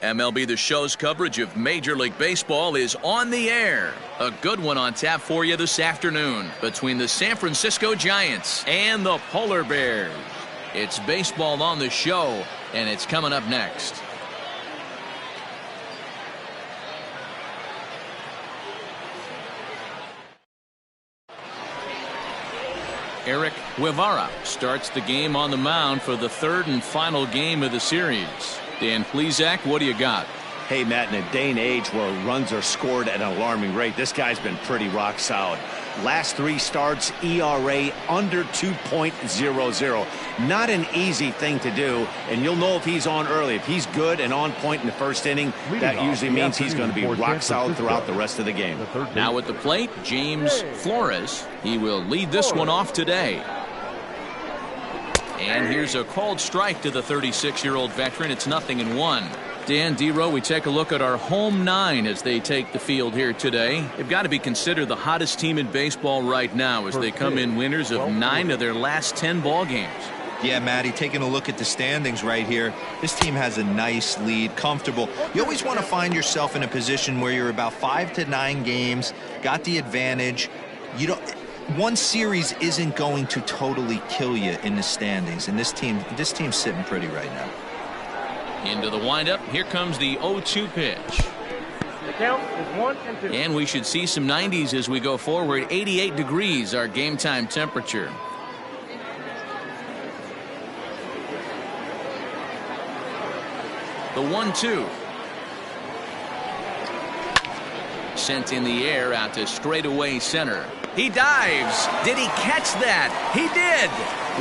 MLB The Show's coverage of Major League Baseball is on the air. A good one on tap for you this afternoon between the San Francisco Giants and the Polar Bears. It's baseball on the show, and it's coming up next. Eric Guevara starts the game on the mound for the third and final game of the series. Dan Plesac, what do you got? Hey, Matt, in a day and age where runs are scored at an alarming rate, this guy's been pretty rock solid. Last 3 starts, ERA under 2.00. Not an easy thing to do, and you'll know if he's on early. If he's good and on point in the first inning, that usually means he's going to be rock solid throughout the rest of the game. Now at the plate, James Flores. He will lead this one off today. And here's a called strike to the 36-year-old veteran. It's 0-1. Dan, D-Row, we take a look at our home 9 as they take the field here today. They've got to be considered the hottest team in baseball right now as they come in winners of 9 of their last 10 ball games. Yeah, Matty, taking a look at the standings right here, this team has a nice lead, comfortable. You always want to find yourself in a position where you're about 5 to 9 games, got the advantage. You don't. One series isn't going to totally kill you in the standings, and this team's sitting pretty right now. Into the windup. Here comes the 0-2 pitch. The count is 1-2. And we should see some 90s as we go forward. 88 degrees, our game time temperature. The 1-2. Sent in the air out to straightaway center. He dives. Did he catch that? He did.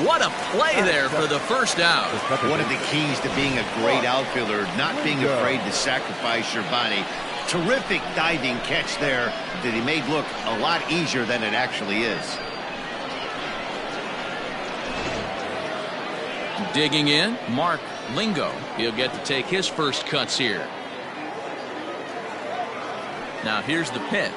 What a play there for the first out. One of the keys to being a great outfielder, not being afraid to sacrifice your body. Terrific diving catch there that he made look a lot easier than it actually is. Digging in, Mark Lingo. He'll get to take his first cuts here. Now here's the pitch.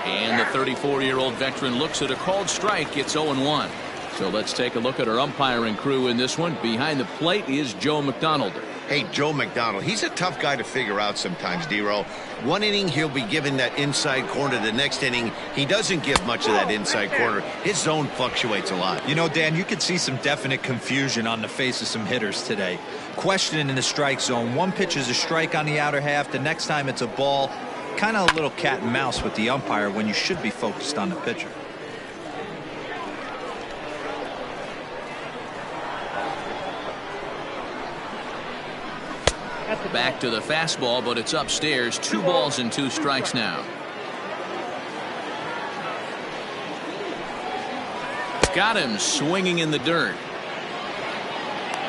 And the 34-year-old veteran looks at a called strike. It's 0-1. So let's take a look at our umpiring crew in this one. Behind the plate is Joe McDonald. Hey, Joe McDonald, he's a tough guy to figure out sometimes, D-Row. One inning, he'll be given that inside corner. The next inning, he doesn't give much of that inside corner. His zone fluctuates a lot. You know, Dan, you could see some definite confusion on the face of some hitters today. Questioning in the strike zone. One pitch is a strike on the outer half. The next time it's a ball. Kind of a little cat and mouse with the umpire when you should be focused on the pitcher. Back to the fastball, but it's upstairs. 2 balls and 2 strikes now. Got him swinging in the dirt.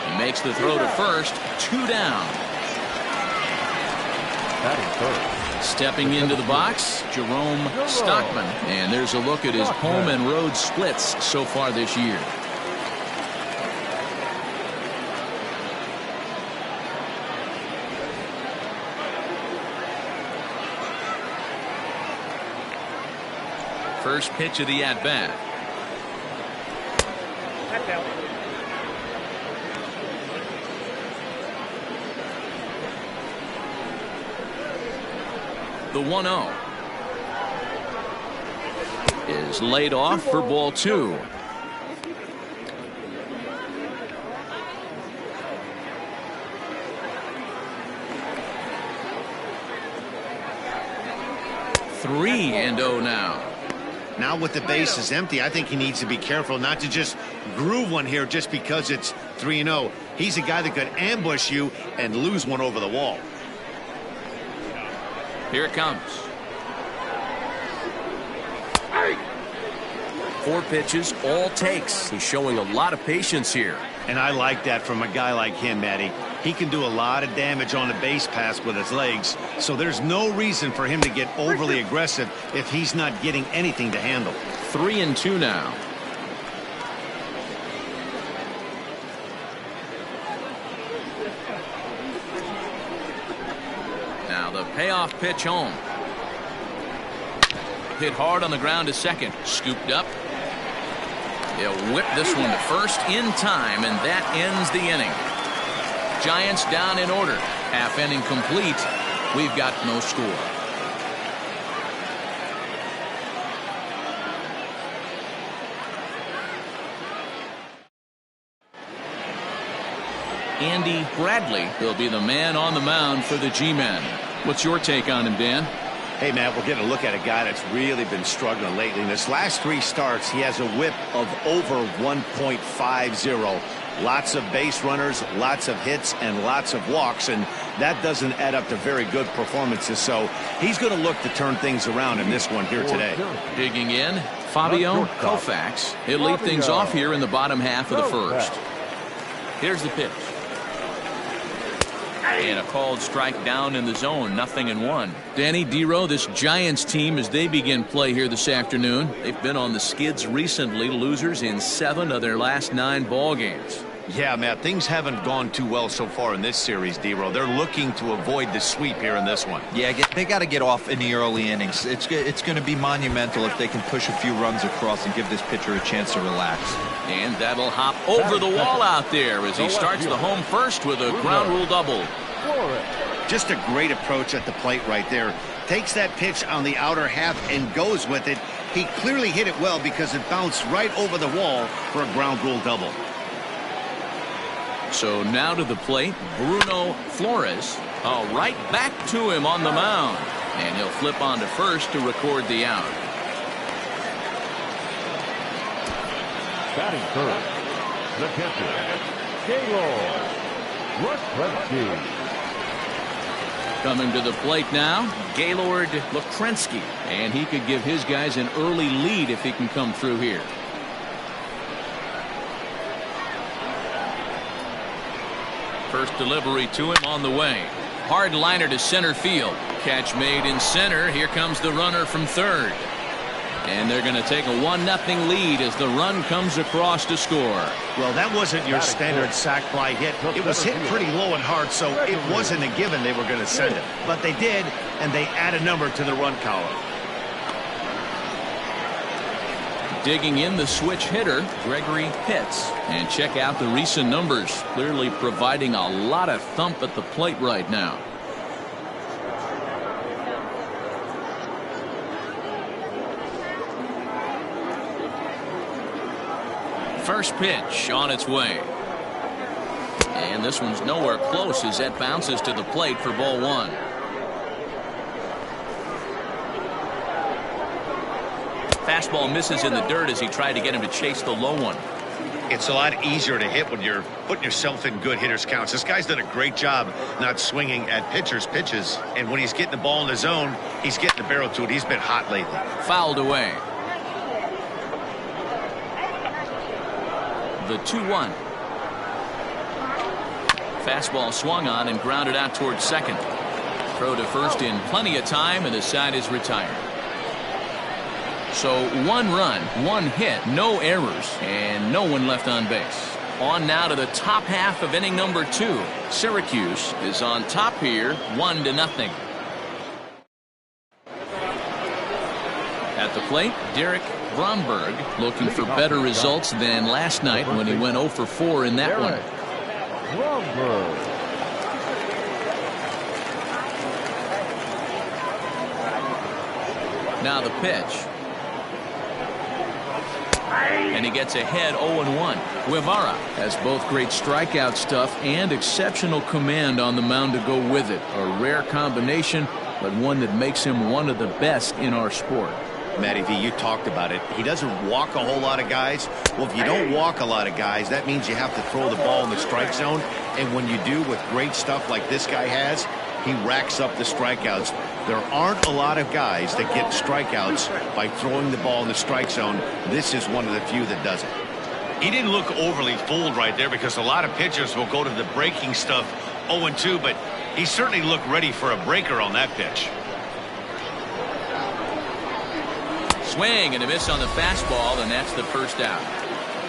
He makes the throw to first. 2 down. Stepping into the box, Jerome Stockman. And there's a look at his home and road splits so far this year. First pitch of the at-bat. The 1-0 is laid off for ball 2. Three and 0 now. Now with the bases empty, I think he needs to be careful not to just groove one here just because it's 3-0. He's a guy that could ambush you and lose one over the wall. Here it comes. 4 pitches, all takes. He's showing a lot of patience here. And I like that from a guy like him, Matty. He can do a lot of damage on the base pass with his legs, so there's no reason for him to get overly aggressive if he's not getting anything to handle. 3-2 now. Now the payoff pitch home. Hit hard on the ground to second. Scooped up. He'll whip this one to first in time, and that ends the inning. Giants down in order. Half inning complete. We've got no score. Andy Bradley will be the man on the mound for the G-men. What's your take on him, Dan? Hey, Matt, we're getting a look at a guy that's really been struggling lately. In his last 3 starts, he has a whip of over 1.50. Lots of base runners, lots of hits, and lots of walks, and that doesn't add up to very good performances. So he's going to look to turn things around in this one here today. Digging in, Fabio Koufax. He'll lead things off here in the bottom half of the first. Here's the pitch. And a called strike down in the zone, 0-1. Danny Dero, this Giants team, as they begin play here this afternoon, they've been on the skids recently, losers in 7 of their last 9 ball games. Yeah, Matt, things haven't gone too well so far in this series, Dero. They're looking to avoid the sweep here in this one. Yeah, they got to get off in the early innings. It's going to be monumental if they can push a few runs across and give this pitcher a chance to relax. And that'll hop over the wall out there as he starts the home first with a ground rule double. Just a great approach at the plate right there. Takes that pitch on the outer half and goes with it. He clearly hit it well because it bounced right over the wall for a ground rule double. So now to the plate, Bruno Flores. Right back to him on the mound. And he'll flip on to first to record the out. Batting first, the catcher, Gaylord Lukrensky. Coming to the plate now, Gaylord Lukrensky. And he could give his guys an early lead if he can come through here. First delivery to him on the way. Hard liner to center field. Catch made in center. Here comes the runner from third. And they're going to take a 1-0 lead as the run comes across to score. Well, that wasn't your standard sac fly hit. It was hit pretty low and hard, so it wasn't a given they were going to send it. But they did, and they add a number to the run column. Digging in the switch hitter, Gregory Pitts. And check out the recent numbers. Clearly providing a lot of thump at the plate right now. First pitch on its way. And this one's nowhere close as that bounces to the plate for ball 1. Fastball misses in the dirt as he tried to get him to chase the low one. It's a lot easier to hit when you're putting yourself in good hitters counts. This guy's done a great job not swinging at pitchers' pitches. And when he's getting the ball in the zone, he's getting the barrel to it. He's been hot lately. Fouled away. The 2-1. Fastball swung on and grounded out towards second. Throw to first in plenty of time, and the side is retired. So 1 run, 1 hit, no errors, and no one left on base. On now to the top half of inning number 2. Syracuse is on top here, 1-0. At the plate, Derek Bromberg looking for better results than last night when he went 0 for 4 in that one. Now the pitch. And he gets ahead 0-1. Guevara has both great strikeout stuff and exceptional command on the mound to go with it. A rare combination, but one that makes him one of the best in our sport. Matty V, you talked about it. He doesn't walk a whole lot of guys. Well, if you don't walk a lot of guys, that means you have to throw the ball in the strike zone. And when you do with great stuff like this guy has, he racks up the strikeouts. There aren't a lot of guys that get strikeouts by throwing the ball in the strike zone. This is one of the few that does it. He didn't look overly fooled right there because a lot of pitchers will go to the breaking stuff 0-2, but he certainly looked ready for a breaker on that pitch. Swing and a miss on the fastball, and that's the first out.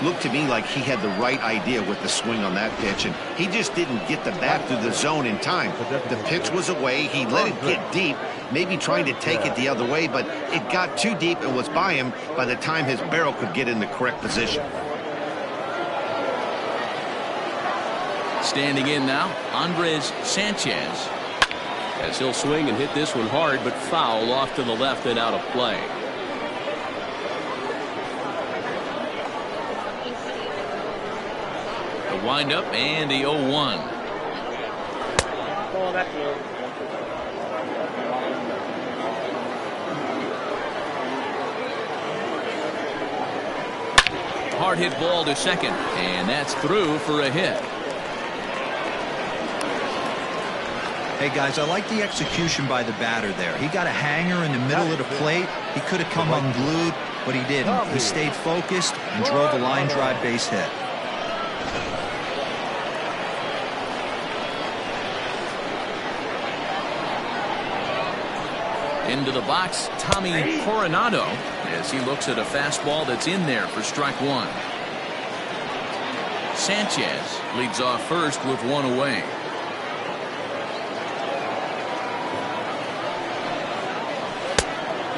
Looked to me like he had the right idea with the swing on that pitch, and he just didn't get the bat through the zone in time. The pitch was away. He let it get deep, maybe trying to take it the other way, but it got too deep and was by him by the time his barrel could get in the correct position. Standing in now, Andres Sanchez. As he'll swing and hit this one hard, but foul off to the left and out of play. The windup and the 0-1. Hard hit ball to second, and that's through for a hit. Hey guys, I like the execution by the batter there. He got a hanger in the middle of the plate. He could have come unglued, but he didn't. He stayed focused and drove a line drive base hit. Into the box, Tommy Coronado, as he looks at a fastball that's in there for strike one. Sanchez leads off first with one away.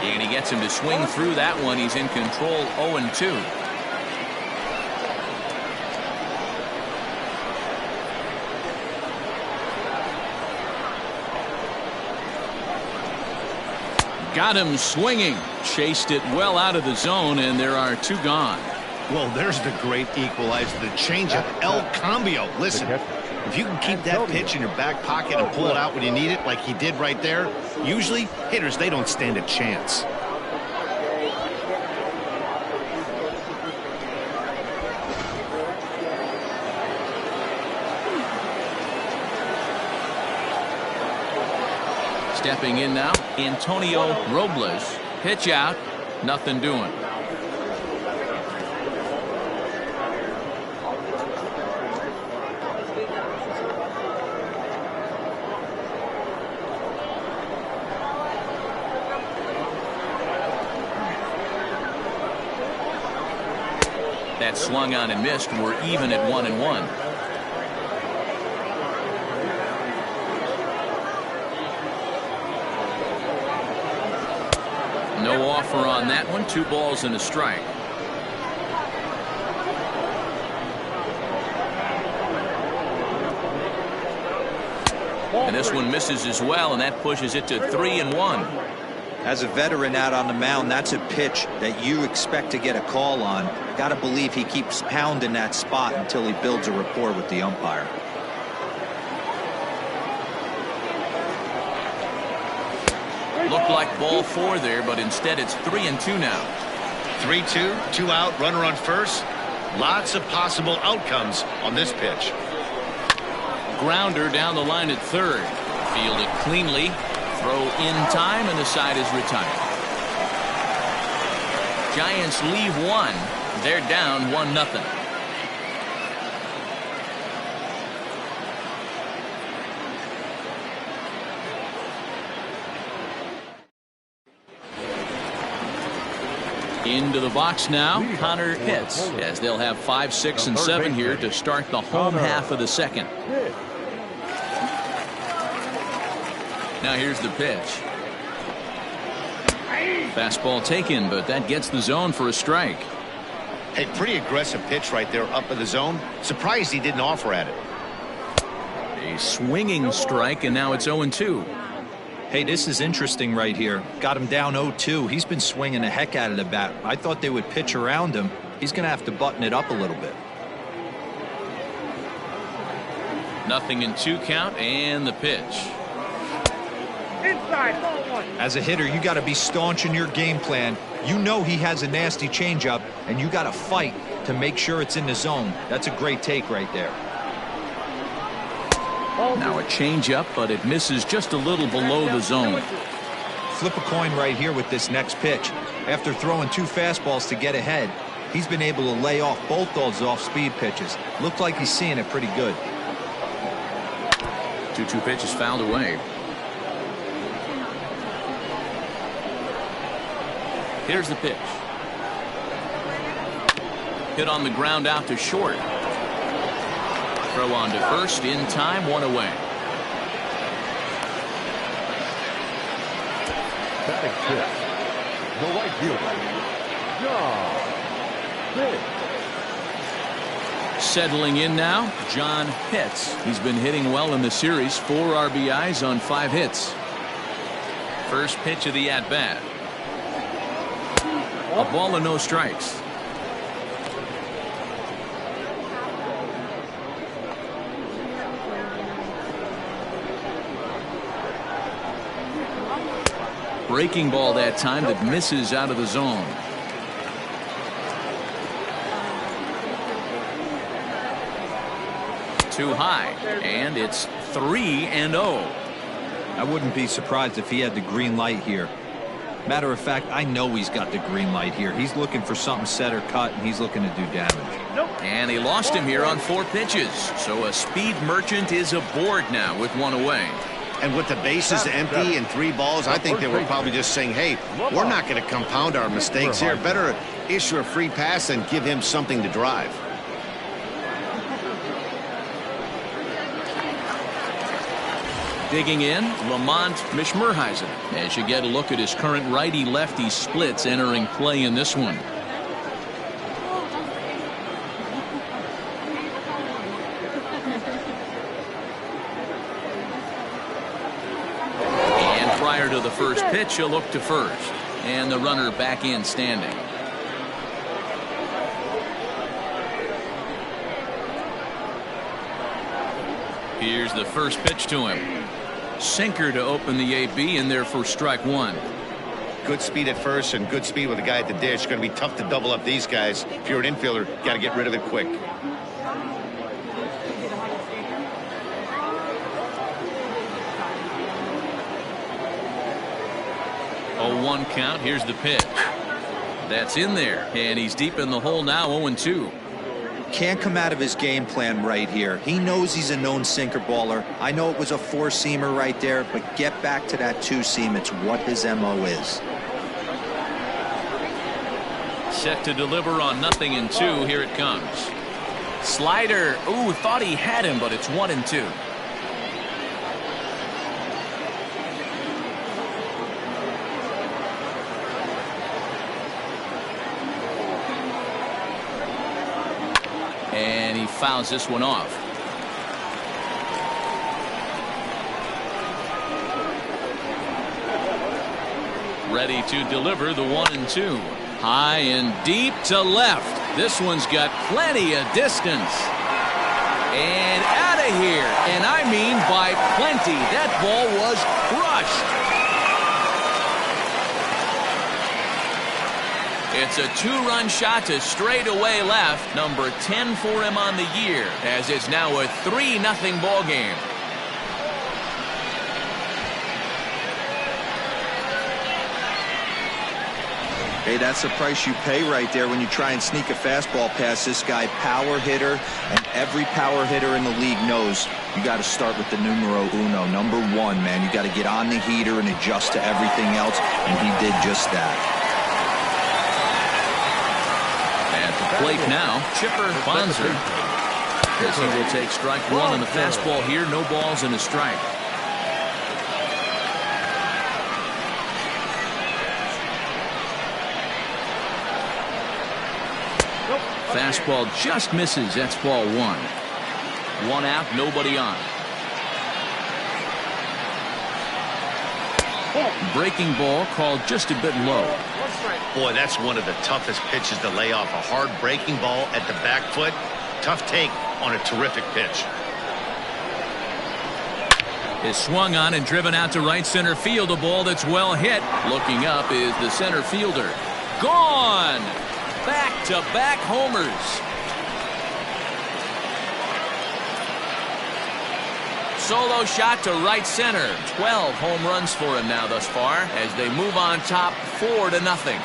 And he gets him to swing through that one. He's in control, 0-2. Got him swinging. Chased it well out of the zone, and there are two gone. Well, there's the great equalizer, the changeup, El Cambio. Listen, if you can keep that pitch in your back pocket and pull it out when you need it, like he did right there, usually hitters, they don't stand a chance. Stepping in now, Antonio Robles. Pitch out, nothing doing. That swung on and missed. We're even at 1-1. No offer on that one. 2 balls and a strike. And this one misses as well, and that pushes it to 3-1. As a veteran out on the mound, that's a pitch that you expect to get a call on. Got to believe he keeps pounding that spot until he builds a rapport with the umpire. Looked like ball 4 there, but instead it's 3-2 now. 3-2, 2 out, runner on first. Lots of possible outcomes on this pitch. Grounder down the line at third. Fielded cleanly. Throw in time, and the side is retired. Giants leave 1. They're down 1-0. Into the box now, Connor Pitts, as they'll have 5, 6, and 7 here to start the home half of the second. Now here's the pitch. Fastball taken, but that gets the zone for a strike. Hey, pretty aggressive pitch right there up in the zone. Surprised he didn't offer at it. A swinging strike, and now it's 0-2. Hey, this is interesting right here. Got him down 0-2. He's been swinging the heck out of the bat. I thought they would pitch around him. He's going to have to button it up a little bit. 0-2 count, and the pitch. Inside, ball 1. As a hitter, you got to be staunch in your game plan. You know he has a nasty changeup, and you got to fight to make sure it's in the zone. That's a great take right there. Now a changeup, but it misses just a little below the zone. Flip a coin right here with this next pitch. After throwing 2 fastballs to get ahead, he's been able to lay off both those off-speed pitches. Looked like he's seeing it pretty good. 2-2 pitch is fouled away. Here's the pitch. Hit on the ground out to short. Throw on to first in time, 1 away. Batting fifth, the right fielder, John Pitts. Settling in now, John Hitz. He's been hitting well in the series, 4 RBIs on 5 hits. First pitch of the at-bat. A ball and no strikes. Breaking ball that time that misses out of the zone. Too high, and it's 3-0. I wouldn't be surprised if he had the green light here. Matter of fact, I know he's got the green light here. He's looking for something set or cut, and he's looking to do damage. And he lost him here on 4 pitches. So a speed merchant is aboard now with 1 away. And with the bases empty and 3 balls, I think they were probably just saying, hey, we're not going to compound our mistakes here. Better issue a free pass and give him something to drive. Digging in, Lamont Mishmerheisen, as you get a look at his current righty-lefty splits entering play in this one. And prior to the first pitch, he'll look to first. And the runner back in standing. Here's the first pitch to him. Sinker to open the AB, and there for strike 1. Good speed at first and good speed with the guy at the dish. Going to be tough to double up these guys. If you're an infielder, got to get rid of it quick. 0-1 count. Here's the pitch. That's in there, and he's deep in the hole now. 0-2. Can't come out of his game plan right here. He knows he's a known sinker baller. I know it was a 4-seamer right there, but get back to that 2-seam. It's what his MO is. Set to deliver on 0-2. Here it comes. Slider. Ooh, thought he had him, but it's 1-2. And he fouls this one off. Ready to deliver the 1-2. High and deep to left. This one's got plenty of distance. And out of here. And I mean by plenty. That ball was crushed. It's a 2-run shot to straightaway left. Number 10 for him on the year, as it's now a 3-0 ball game. Hey, that's the price you pay right there when you try and sneak a fastball past this guy. Power hitter, and every power hitter in the league knows you got to start with the numero uno, number 1, man. You got to get on the heater and adjust to everything else, and he did just that. Plate now, Chipper Bonser. As he will take strike 1 on the fastball here. No balls and a strike. Fastball just misses. That's ball 1. 1 out, nobody on. Breaking ball called just a bit low. Boy, that's one of the toughest pitches to lay off. A hard breaking ball at the back foot. Tough take on a terrific pitch. Is swung on and driven out to right center field. A ball that's well hit. Looking up is the center fielder. Gone! Back-to-back homers. Solo shot to right center. 12 home runs for him now thus far as they move on top 4-0.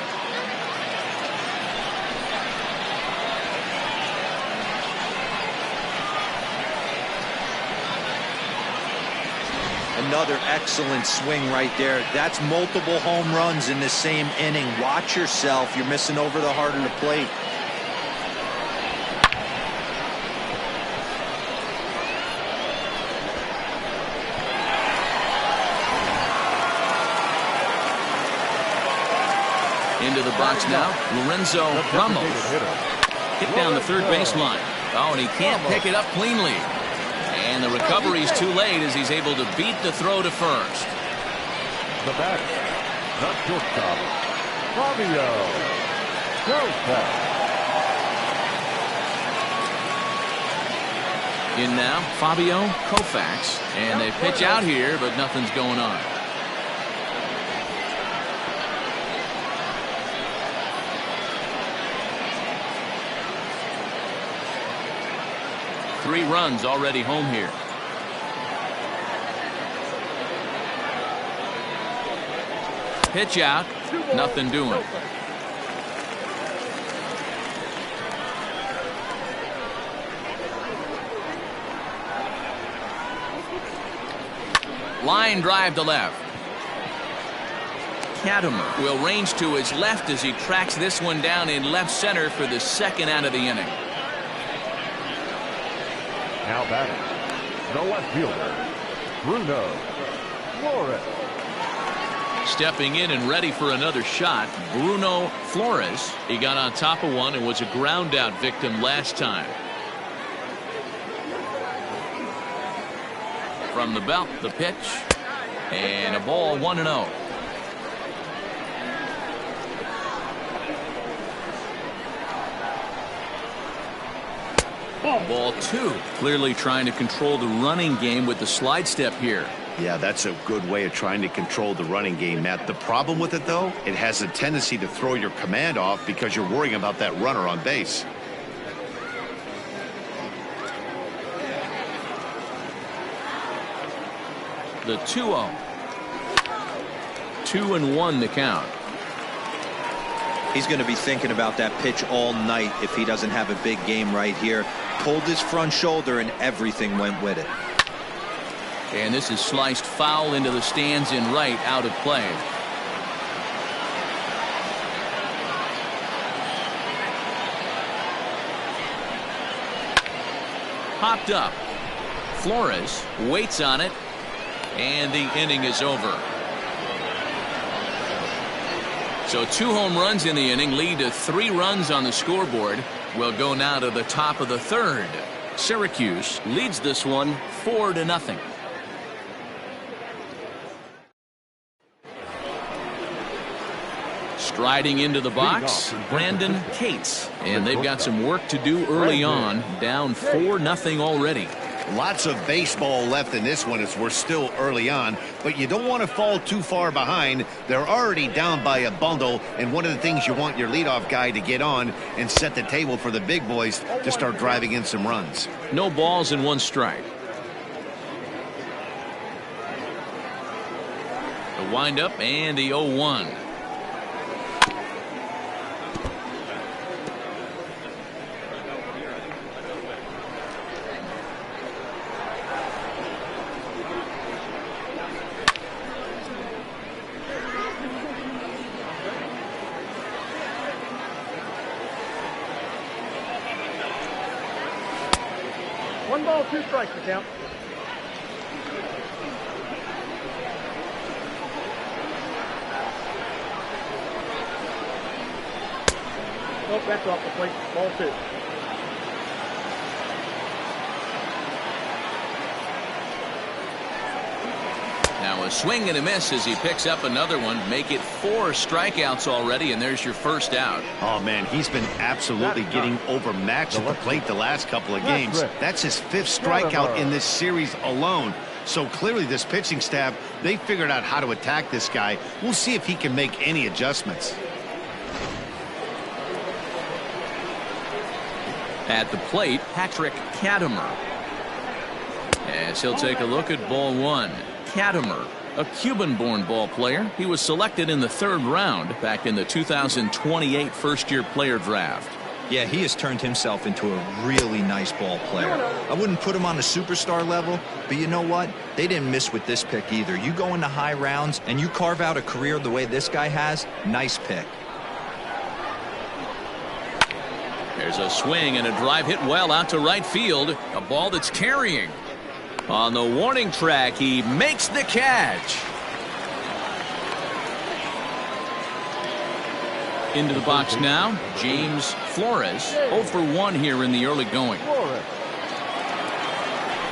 Another excellent swing right there. That's multiple home runs in the same inning. Watch yourself. You're missing over the heart of the plate. Into the box now, Lorenzo Ramos. Hit down the third baseline. Oh, and he can't pick it up cleanly. And the recovery's too late as he's able to beat the throw to first. The batter, the shortstop, Fabio. In now, Fabio Koufax. And they pitch out here, but nothing's going on. Three runs already home here. Pitch out, nothing doing. Line drive to left. Katimer will range to his left as he tracks this one down in left center for the second out of the inning. Now batting, the left fielder, Bruno Flores. Stepping in and ready for another shot, Bruno Flores. He got on top of one and was a ground out victim last time. From the belt, the pitch, and a ball 1-0. Ball 2. Clearly trying to control the running game with the slide step here. Yeah, that's a good way of trying to control the running game, Matt. The problem with it, though, it has a tendency to throw your command off because you're worrying about that runner on base. The 2-0. 2-1 the count. He's going to be thinking about that pitch all night if he doesn't have a big game right here. Pulled his front shoulder and everything went with it. And this is sliced foul into the stands in right, out of play. Popped up. Flores waits on it, and the inning is over. So 2 home runs in the inning lead to 3 runs on the scoreboard. We'll go now to the top of the third. Syracuse leads this one 4-0. Striding into the box, Brandon Cates. And they've got some work to do early on, down 4-0 already. Lots of baseball left in this one as we're still early on, but you don't want to fall too far behind. They're already down by a bundle, and one of the things you want your leadoff guy to get on and set the table for the big boys to start driving in some runs. No balls and 1 strike. The windup and the 0-1. One ball, 2 strikes to count. Oh, that's off the plate. Ball 2. Now a swing and a miss as he picks up another one. Make it 4 strikeouts already, and there's your first out. Oh, man, he's been absolutely getting overmatched at the plate the last couple of games. That's his 5th strikeout in this series alone. So clearly this pitching staff, they figured out how to attack this guy. We'll see if he can make any adjustments. At the plate, Patrick Katimer. As he'll take a look at ball 1. Katimer, a Cuban-born ball player. He was selected in the 3rd round back in the 2028 first-year player draft. Yeah, he has turned himself into a really nice ball player. I wouldn't put him on a superstar level, but you know what? They didn't miss with this pick either. You go into high rounds and you carve out a career the way this guy has, nice pick. There's a swing and a drive hit well out to right field. A ball that's carrying. On the warning track, he makes the catch. Into the box now, James Flores. 0 for 1 here in the early going.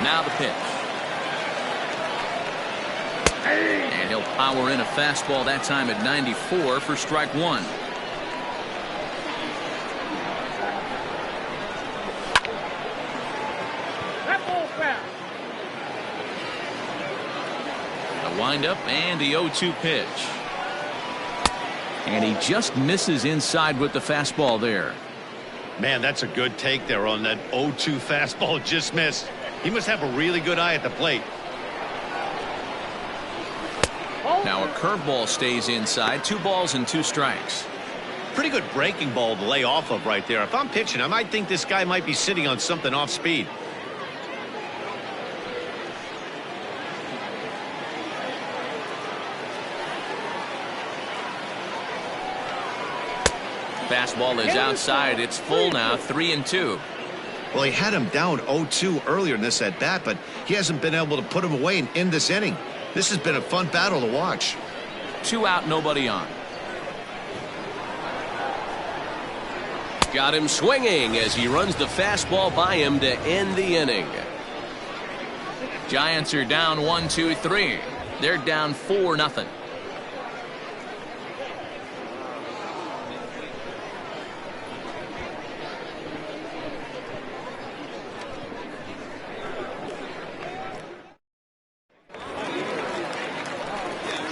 Now the pitch. And he'll power in a fastball that time at 94 for strike one. The windup and the 0-2 pitch. And he just misses inside with the fastball there. Man, that's a good take there on that 0-2 fastball. Just missed. He must have a really good eye at the plate. Now a curveball stays inside. 2 balls and 2 strikes. Pretty good breaking ball to lay off of right there. If I'm pitching, I might think this guy might be sitting on something off speed. Fastball is outside. It's full now. 3-2. Well, he had him down 0-2 earlier in this at bat, but he hasn't been able to put him away and end this inning. This has been a fun battle to watch. 2 out, nobody on. Got him swinging as he runs the fastball by him to end the inning. Giants are down 1-2-3. They're down 4-0.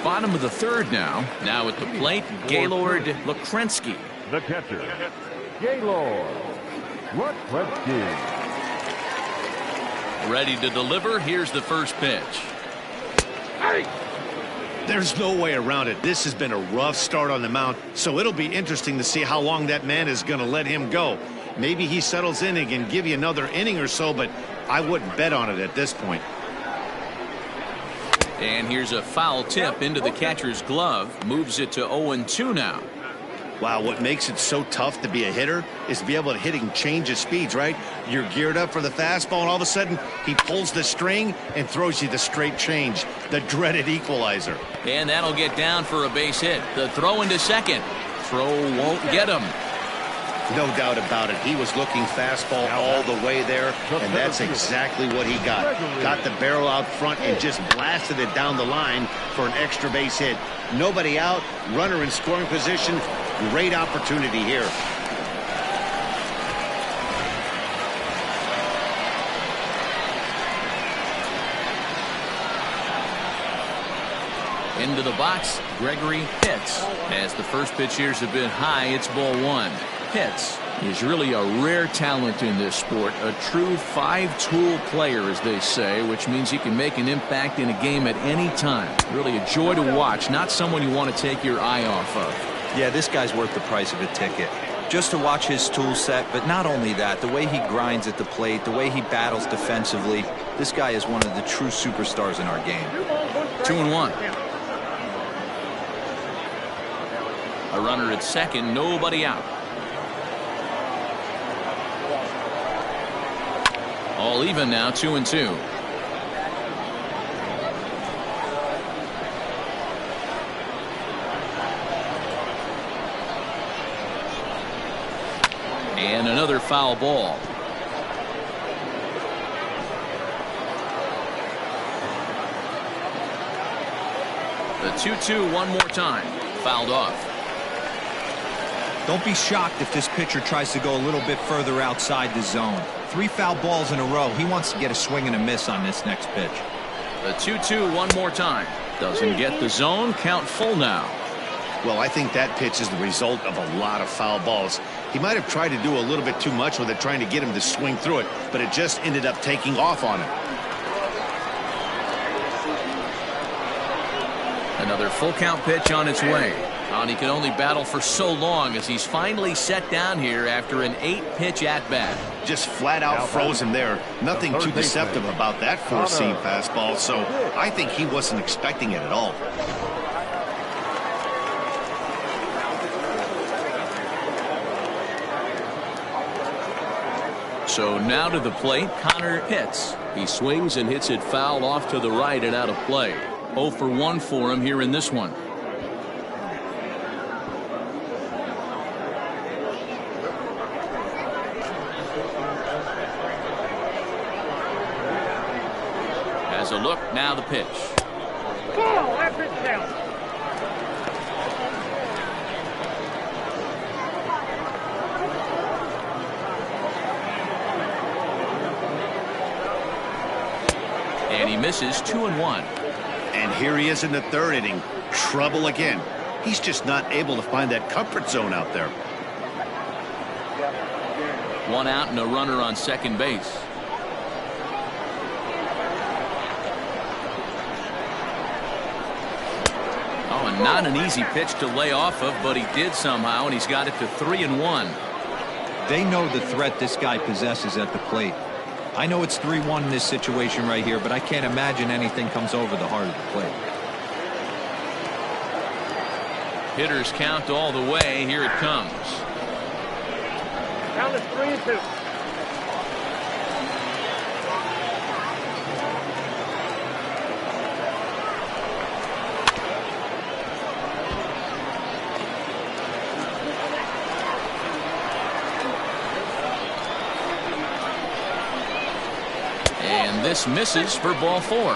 Bottom of the third now. Now at the plate, Gaylord Lakrensky. The catcher, Gaylord Lakrensky. Ready to deliver. Here's the first pitch. There's no way around it. This has been a rough start on the mound, so it'll be interesting to see how long that man is going to let him go. Maybe he settles in and can give you another inning or so, but I wouldn't bet on it at this point. And here's a foul tip into the catcher's glove. Moves it to 0-2 now. Wow, what makes it so tough to be a hitter is to be able to hit and change his speeds, right? You're geared up for the fastball, and all of a sudden, he pulls the string and throws you the straight change, the dreaded equalizer. And that'll get down for a base hit. The throw into second. Throw won't get him. No doubt about it. He was looking fastball all the way there, and that's exactly what he got. Got the barrel out front and just blasted it down the line for an extra base hit. Nobody out, runner in scoring position. Great opportunity here. Into the box, Gregory Pitts. As the first pitch here's a bit high, it's ball 1. Pitts is really a rare talent in this sport, a true 5-tool player, as they say, which means he can make an impact in a game at any time. Really a joy to watch, not someone you want to take your eye off of. Yeah, this guy's worth the price of a ticket. Just to watch his tool set, but not only that, the way he grinds at the plate, the way he battles defensively, this guy is one of the true superstars in our game. 2-1. A runner at second, nobody out. All even now, 2-2. And another foul ball. The 2-2 one more time. Fouled off. Don't be shocked if this pitcher tries to go a little bit further outside the zone. 3 foul balls in a row. He wants to get a swing and a miss on this next pitch. The 2-2 one more time. Doesn't get the zone. Count full now. Well, I think that pitch is the result of a lot of foul balls. He might have tried to do a little bit too much with it, trying to get him to swing through it, but it just ended up taking off on him. Another full count pitch on its way. And he can only battle for so long as he's finally set down here after an 8-pitch at-bat. Just flat out froze him there. Nothing too deceptive about that four-seam fastball, so I think he wasn't expecting it at all. So now to the plate, Connor Pitts. He swings and hits it foul off to the right and out of play. 0 for 1 for him here in this one. Has a look. Now the pitch. Ball, that pitch count. And he misses 2-1. And here he is in the third inning. Trouble again. He's just not able to find that comfort zone out there. One out and a runner on second base. Oh, and not an easy pitch to lay off of, but he did somehow, and he's got it to 3-1. They know the threat this guy possesses at the plate. I know it's 3-1 in this situation right here, but I can't imagine anything comes over the heart of the plate. Hitters count all the way. Here it comes. Count is 3-2. And this misses for ball 4.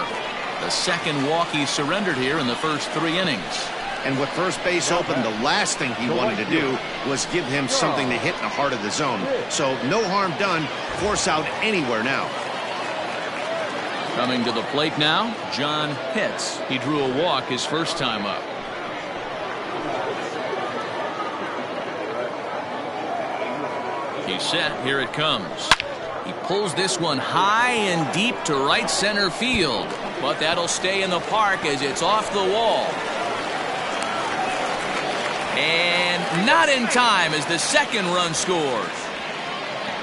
The second walk he surrendered here in the first 3 innings. And with first base open, the last thing he wanted to do was give him something to hit in the heart of the zone. So no harm done. Force out anywhere now. Coming to the plate now, John Pitts. He drew a walk his first time up. He's set. Here it comes. He pulls this one high and deep to right center field. But that'll stay in the park as it's off the wall. And not in time as the second run scores.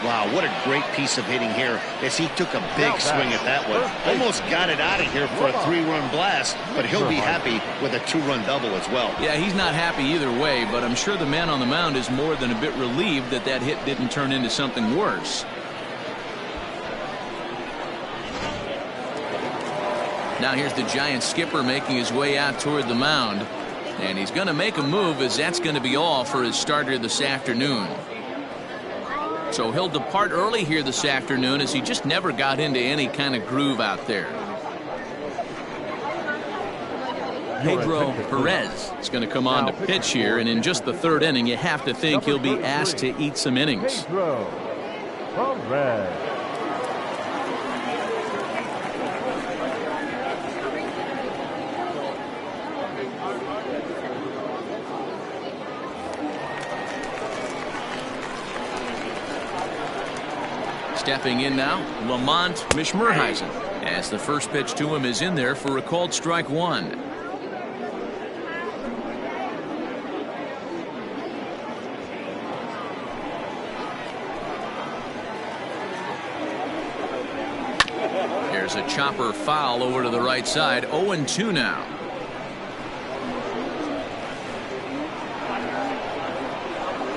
Wow, what a great piece of hitting here as he took a big swing at that one. Almost got it out of here for a 3-run blast, but he'll be happy with a 2-run double as well. Yeah, he's not happy either way, but I'm sure the man on the mound is more than a bit relieved that that hit didn't turn into something worse. Now here's the Giants skipper making his way out toward the mound. And he's going to make a move, as that's going to be all for his starter this afternoon. So he'll depart early here this afternoon, as he just never got into any kind of groove out there. Pedro Perez is going to come on to pitch here, and in just the third inning, you have to think he'll be asked to eat some innings. Pedro Perez. Stepping in now, Lamont Mishmurheisen, as the first pitch to him is in there for a called strike 1. There's a chopper foul over to the right side. 0-2 now.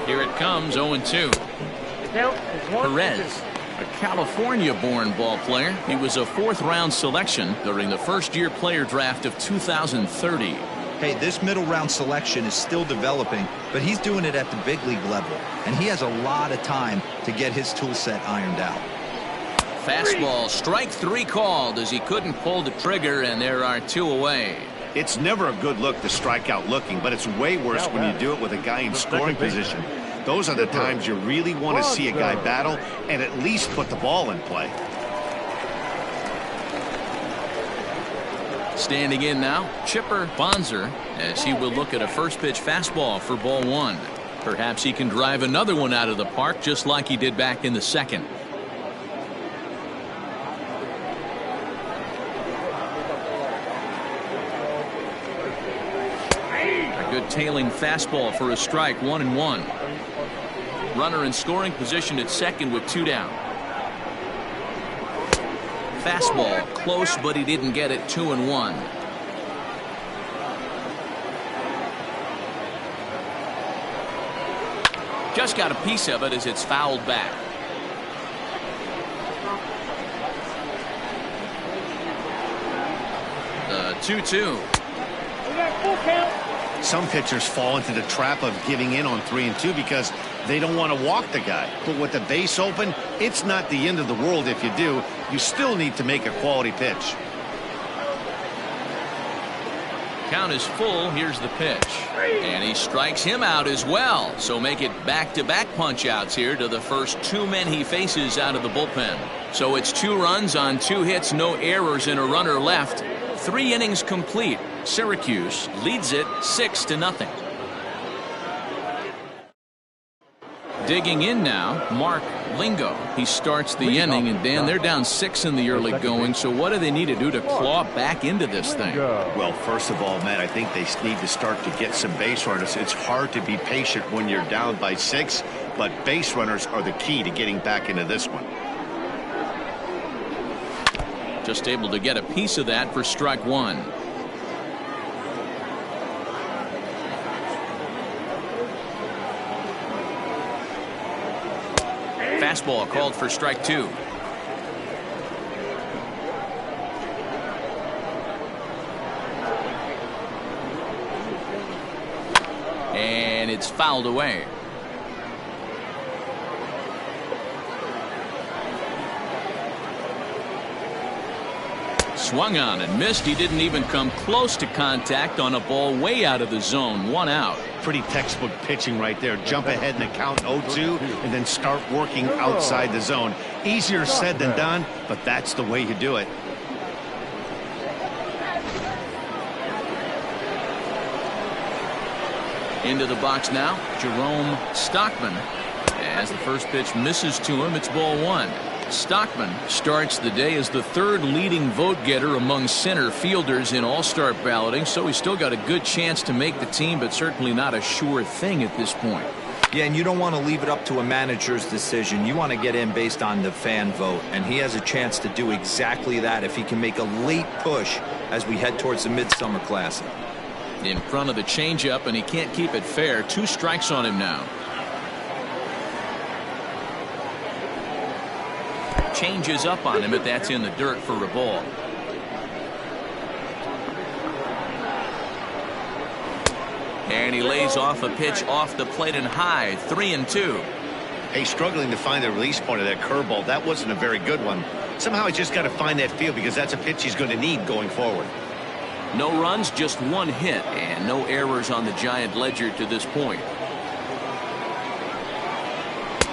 Here it comes. 0-2. Perez, a California-born ball player. He was a 4th-round selection during the first-year player draft of 2030. Hey, this middle-round selection is still developing, but he's doing it at the big league level, and he has a lot of time to get his tool set ironed out. Fastball, strike 3 called, as he couldn't pull the trigger, and there are 2 away. It's never a good look to strike out looking, but it's way worse when you do it with a guy in scoring position. Those are the times you really want to see a guy battle and at least put the ball in play. Standing in now, Chipper Bonzer, as he will look at a first pitch fastball for ball 1. Perhaps he can drive another one out of the park just like he did back in the second. A good tailing fastball for a strike. 1-1. Runner in scoring position at second with 2 down. Fastball close, but he didn't get it. 2-1. Just got a piece of it as it's fouled back. The 2-2. We got full count. Some pitchers fall into the trap of giving in on 3-2 because they don't want to walk the guy. But with the base open, it's not the end of the world if you do. You still need to make a quality pitch. Count is full. Here's the pitch. And he strikes him out as well. So make it back-to-back punch-outs here to the first 2 men he faces out of the bullpen. So it's 2 runs on 2 hits, no errors, and a runner left. 3 innings complete. Syracuse leads it 6-0. Digging in now, Mark Lingo. He starts the inning, and Dan, they're down 6 in the early going, so what do they need to do to claw back into this thing? Well, first of all, Matt, I think they need to start to get some base runners. It's hard to be patient when you're down by 6, but base runners are the key to getting back into this one. Just able to get a piece of that for strike 1. Fastball called for strike 2. And it's fouled away. Swung on and missed. He didn't even come close to contact on a ball way out of the zone. 1 out. Pretty textbook pitching right there. Jump ahead in the count 0-2 and then start working outside the zone. Easier said than done, but that's the way you do it. Into the box now, Jerome Stockman. As the first pitch misses to him, it's ball 1. Stockman starts the day as the 3rd leading vote getter among center fielders in all-star balloting, so he's still got a good chance to make the team, but certainly not a sure thing at this point. Yeah, and you don't want to leave it up to a manager's decision. You want to get in based on the fan vote, and he has a chance to do exactly that if he can make a late push as we head towards the Midsummer Classic. In front of the changeup, and he can't keep it fair. 2 strikes on him now. Changes up on him, but that's in the dirt for a ball. And he lays off a pitch off the plate and high. 3-2. Hey, struggling to find the release point of that curveball. That wasn't a very good one. Somehow he's just got to find that feel because that's a pitch he's going to need going forward. No runs, just 1 hit, and no errors on the Giant ledger to this point.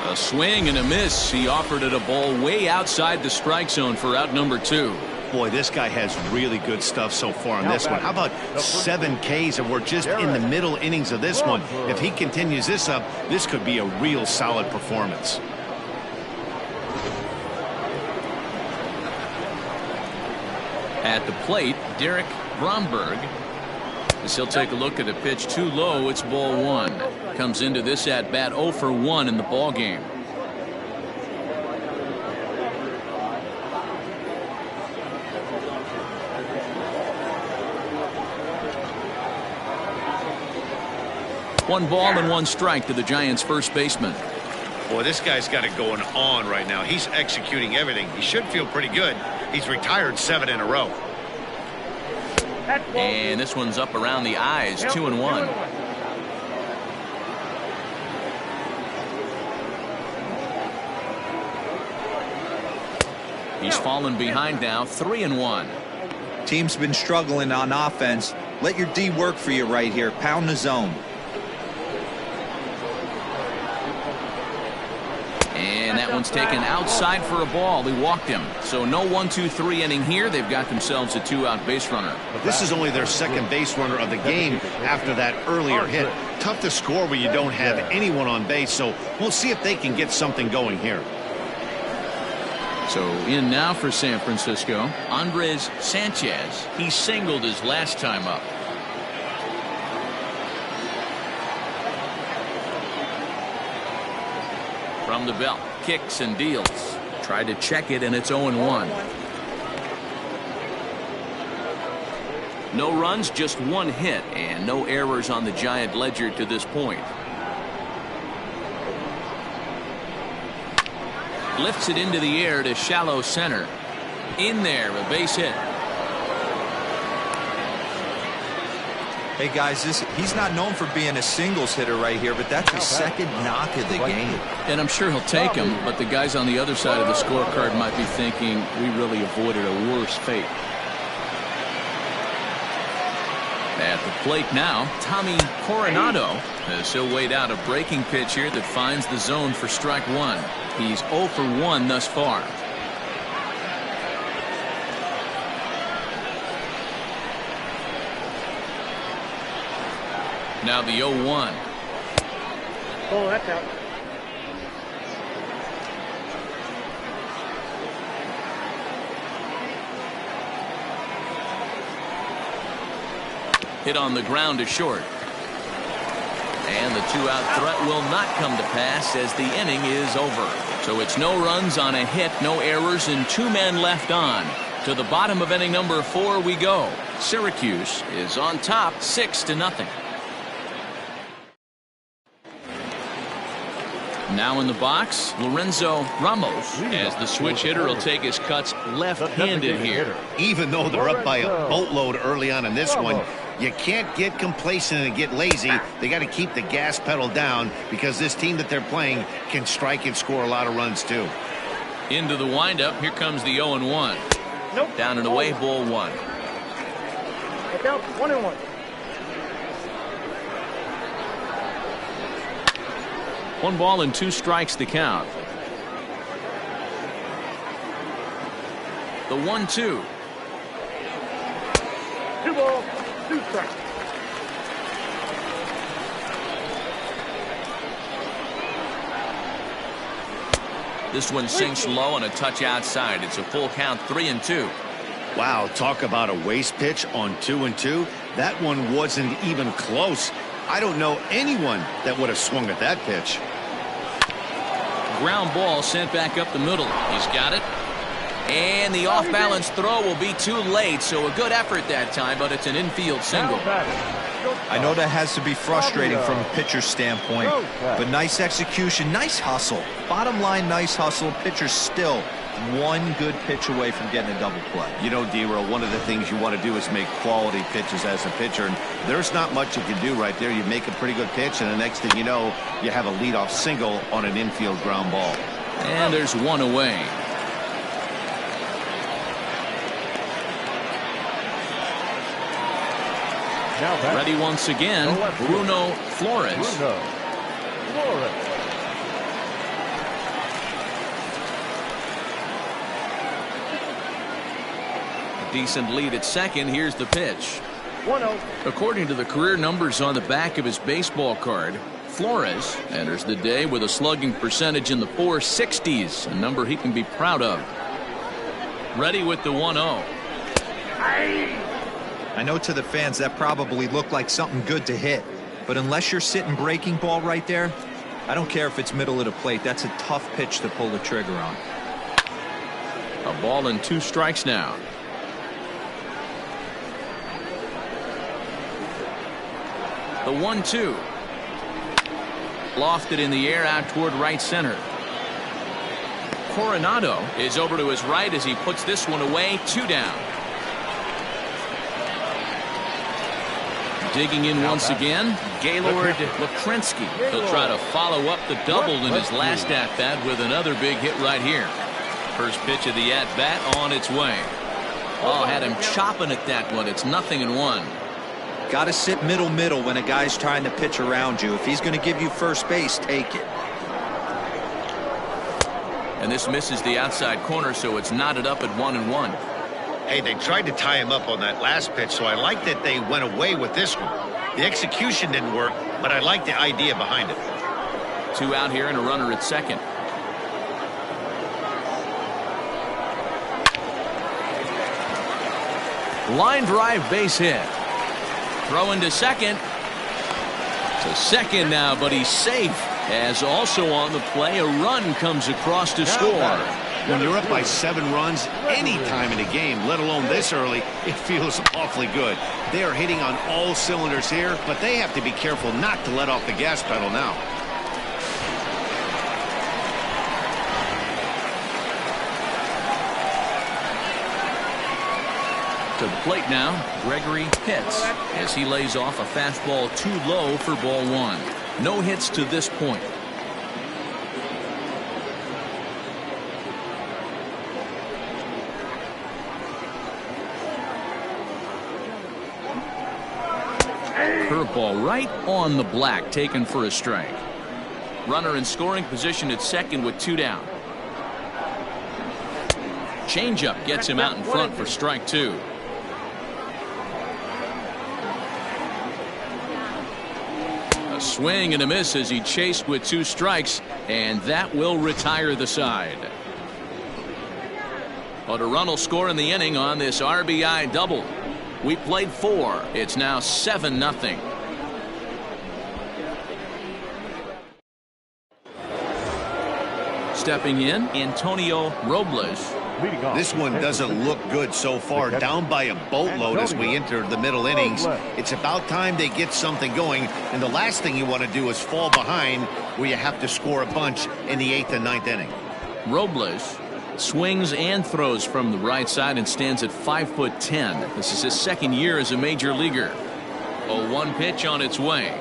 A swing and a miss. He offered it a ball way outside the strike zone for out number 2. Boy, this guy has really good stuff so far on this one. How about 7 Ks, and we're just in the middle innings of this one. If he continues this up, this could be a real solid performance. At the plate, Derek Bromberg. As he'll take a look at a pitch too low, it's ball 1. Comes into this at bat 0 for 1 in the ball game. One ball and 1 strike to the Giants' first baseman. Boy, this guy's got it going on right now. He's executing everything. He should feel pretty good. He's retired 7 in a row. And this one's up around the eyes. 2-1. He's fallen behind now. 3-1. Team's been struggling on offense. Let your D work for you right here. Pound the zone. And that one's taken outside for a ball. He walked him. So no 1-2-3 inning here. They've got themselves a 2-out base runner. This is only their 2nd base runner of the game after that earlier hit. Tough to score when you don't have anyone on base, so we'll see if they can get something going here. So in now for San Francisco, Andres Sanchez. He singled his last time up. From the belt, kicks and deals. Tried to check it, and it's 0-1. No runs, just 1 hit, and no errors on the Giant ledger to this point. Lifts it into the air to shallow center. In there, a base hit. Hey guys, he's not known for being a singles hitter right here, but that's his 2nd knock of the game. And I'm sure he'll take him, but the guys on the other side of the scorecard might be thinking we really avoided a worse fate. At the plate now, Tommy Coronado, as he'll wait out a breaking pitch here that finds the zone for strike one. He's 0 for 1 thus far. Now the 0-1. Oh, that's out. Hit on the ground to short. And the two-out threat will not come to pass as the inning is over. So it's no runs on a hit, no errors, and 2 men left on. To the bottom of inning number 4 we go. Syracuse is on top 6-0. Now in the box, Lorenzo Ramos, as the switch hitter will take his cuts left-handed here. Even though they're up by a boatload early on in this one, you can't get complacent and get lazy. They got to keep the gas pedal down because this team that they're playing can strike and score a lot of runs too. Into the windup, here comes the 0-1. Nope. Down and away, ball 1. Look out, 1-1. One ball and 2 strikes to count. The 1-2. 2 balls, 2 strikes. This one sinks low and a touch outside. It's a full count, 3-2. Wow, talk about a waste pitch on 2-2. That one wasn't even close. I don't know anyone that would have swung at that pitch. Ground ball sent back up the middle. He's got it. And the off-balance throw will be too late, so a good effort that time, but it's an infield single. I know that has to be frustrating from a pitcher's standpoint, but nice execution, nice hustle. Bottom line, nice hustle. Pitcher's still one good pitch away from getting a double play. You know, D-Roll, one of the things you want to do is make quality pitches as a pitcher, and there's not much you can do right there. You make a pretty good pitch, and the next thing you know, you have a leadoff single on an infield ground ball. And there's one away. Ready once again, Bruno Flores. Decent lead at second. Here's the pitch. 1-0. According to the career numbers on the back of his baseball card, Flores enters the day with a slugging percentage in the 460s, a number he can be proud of. Ready with the 1-0. I know to the fans that probably looked like something good to hit, but unless you're sitting breaking ball right there, I don't care if it's middle of the plate. That's a tough pitch to pull the trigger on. A ball and 2 strikes now. The 1-2. Lofted in the air out toward right center. Coronado is over to his right as he puts this one away. 2 down. Digging in once again, Gaylord Lakrensky. He'll try to follow up the double in his last at-bat with another big hit right here. First pitch of the at-bat on its way. Oh, had him chopping at that one. It's 0-1. Got to sit middle when a guy's trying to pitch around you. If he's going to give you first base, take it. And this misses the outside corner, so it's knotted up at 1-1. Hey, they tried to tie him up on that last pitch, so I like that they went away with this one. The execution didn't work, but I like the idea behind it. 2 out here and a runner at second. Line drive base hit. Throw into second. To second now, but he's safe. As also on the play, a run comes across to score. When you're up by 7 runs any time in a game, let alone this early, it feels awfully good. They are hitting on all cylinders here, but they have to be careful not to let off the gas pedal now. To the plate now, Gregory Pitts, as he lays off a fastball too low for ball 1. No hits to this point. curveball right on the black, taken for a strike. Runner in scoring position at second with 2 down. Changeup gets him out in front for strike 2. A swing and a miss as he chased with 2 strikes, and that will retire the side. But a run will score in the inning on this RBI double. We played 4. It's now 7-0. Stepping in, Antonio Robles. This one doesn't look good so far. Down by a boatload as we enter the middle innings. It's about time they get something going. And the last thing you want to do is fall behind where you have to score a bunch in the 8th and 9th inning. Robles swings and throws from the right side and stands at 5'10". This is his second year as a major leaguer. A 1 pitch on its way.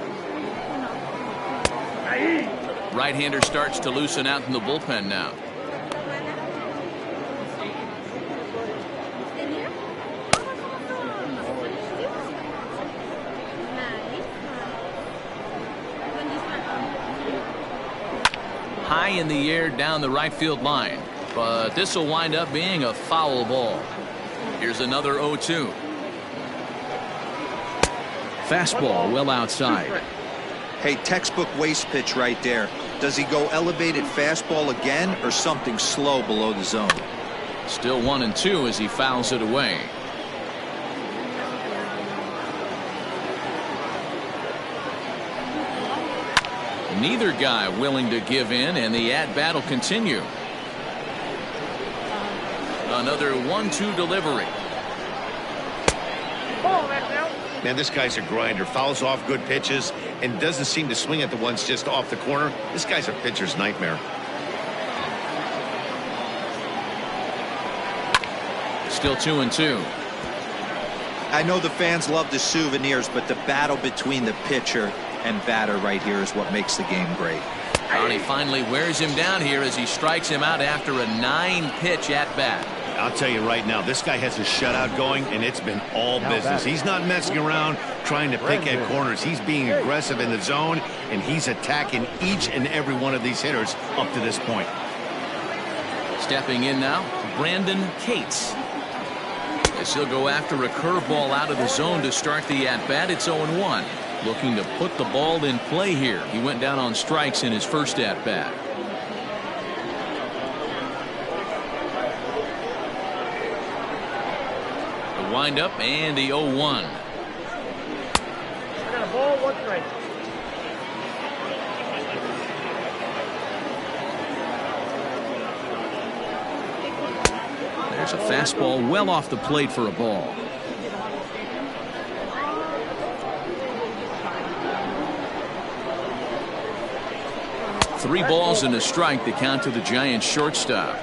Right-hander starts to loosen out in the bullpen now. High in the air down the right field line, but this will wind up being a foul ball. Here's another 0-2. Fastball well outside. Hey, textbook waste pitch right there. Does he go elevated fastball again or something slow below the zone? Still 1-2 as he fouls it away. Neither guy willing to give in, and the at-bat will continue. Another 1-2 delivery. Man, this guy's a grinder. Fouls off good pitches and doesn't seem to swing at the ones just off the corner. This guy's a pitcher's nightmare. Still 2-2. I know the fans love the souvenirs, but the battle between the pitcher and batter right here is what makes the game great. And he finally wears him down here as he strikes him out after a 9-pitch at bat. I'll tell you right now, this guy has a shutout going, and it's been all business. He's not messing around trying to pick at corners. He's being aggressive in the zone, and he's attacking each and every one of these hitters up to this point. Stepping in now, Brandon Cates. As he'll go after a curveball out of the zone to start the at-bat. It's 0-1. Looking to put the ball in play here. He went down on strikes in his first at-bat. The windup and the 0-1. I got a ball, 1 strike. There's a fastball well off the plate for a ball. Three balls and a strike, the count to the Giants shortstop.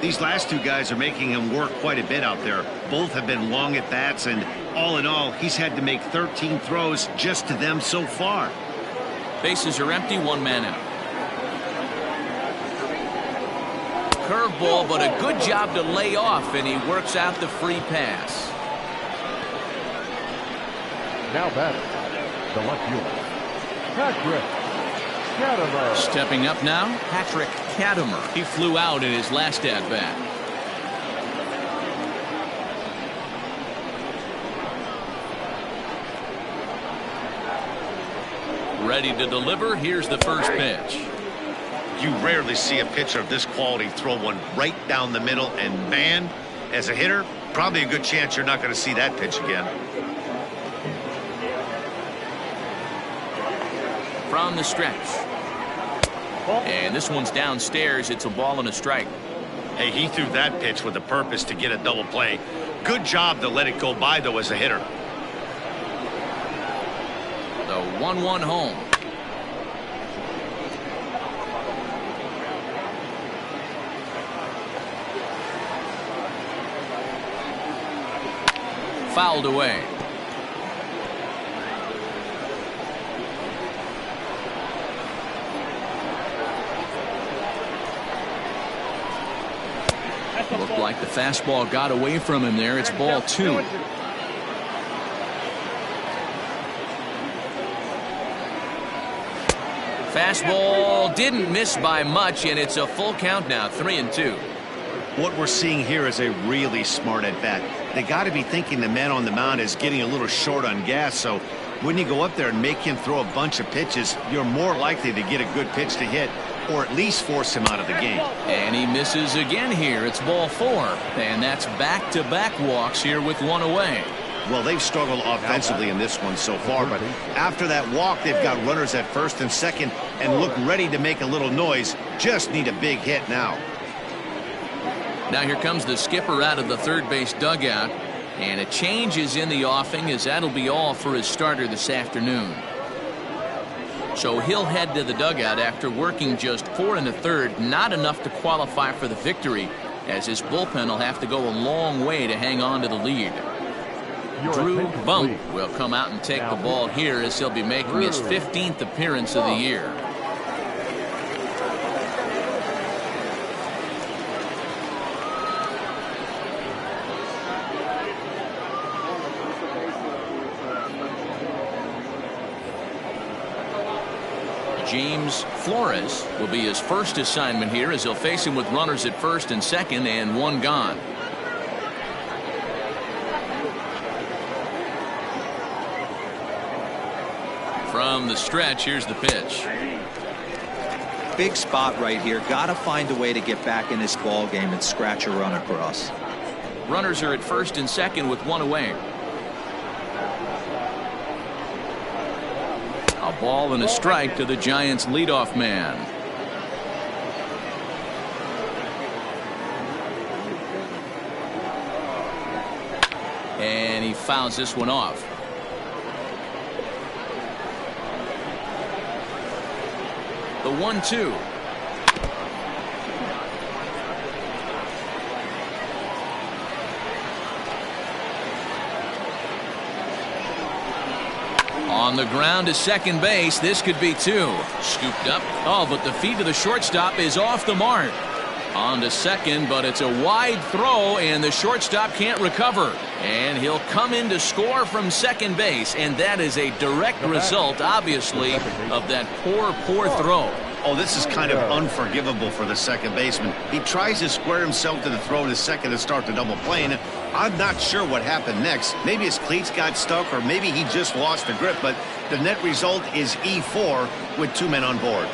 These last 2 guys are making him work quite a bit out there. Both have been long at bats, and all in all, he's had to make 13 throws just to them so far. Bases are empty, 1 man out. Curveball, but a good job to lay off, and he works out the free pass. Now batting, the left fielder, Patrick Kadamer. Stepping up now, Patrick Kadamer. He flew out in his last at-bat. Ready to deliver. Here's the first pitch. You rarely see a pitcher of this quality throw one right down the middle, and man, as a hitter, probably a good chance you're not going to see that pitch again. From the stretch. And this one's downstairs. It's a ball and a strike. Hey, he threw that pitch with a purpose to get a double play. Good job to let it go by, though, as a hitter. The 1-1 home. Fouled away. Looked like the fastball got away from him there. It's ball 2. Fastball didn't miss by much, and it's a full count now, 3-2. What we're seeing here is a really smart at bat. They got to be thinking the man on the mound is getting a little short on gas, so when you go up there and make him throw a bunch of pitches, you're more likely to get a good pitch to hit or at least force him out of the game. And he misses again here. It's ball 4, and that's back-to-back walks here with one away. Well, they've struggled offensively in this one so far, but after that walk, they've got runners at first and second and look ready to make a little noise. Just need a big hit now. Now here comes the skipper out of the third base dugout, and a change is in the offing, as that'll be all for his starter this afternoon. So he'll head to the dugout after working just 4 1/3, not enough to qualify for the victory, as his bullpen will have to go a long way to hang on to the lead. Drew Bump will come out and take the ball here, as he'll be making his 15th appearance of the year. James Flores will be his first assignment here, as he'll face him with runners at first and second and one gone. From the stretch, here's the pitch. Big spot right here. Got to find a way to get back in this ball game and scratch a run across. Runners are at first and second with one away. A ball and a strike to the Giants' leadoff man. And he fouls this one off. The 1-2. On the ground to second base. This could be 2. Scooped up. Oh, but the feed to the shortstop is off the mark. On to second, but it's a wide throw, and the shortstop can't recover. And he'll come in to score from second base, and that is a direct result, obviously, of that poor throw. Oh, this is kind of unforgivable for the second baseman. He tries to square himself to the throw to second and start the double play, and I'm not sure what happened next. Maybe his cleats got stuck, or maybe he just lost the grip, but the net result is E4 with 2 men on board.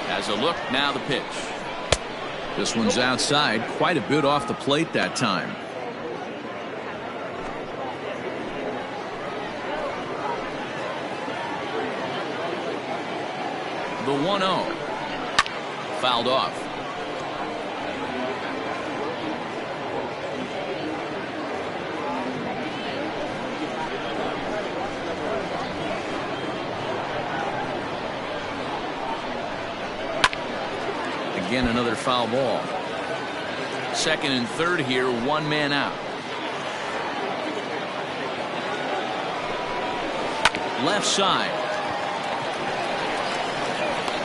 As a look, now the pitch. This one's outside, quite a bit off the plate that time. The 1-0. Fouled off. Again, another foul ball. Second and third here, 1 man out. Left side.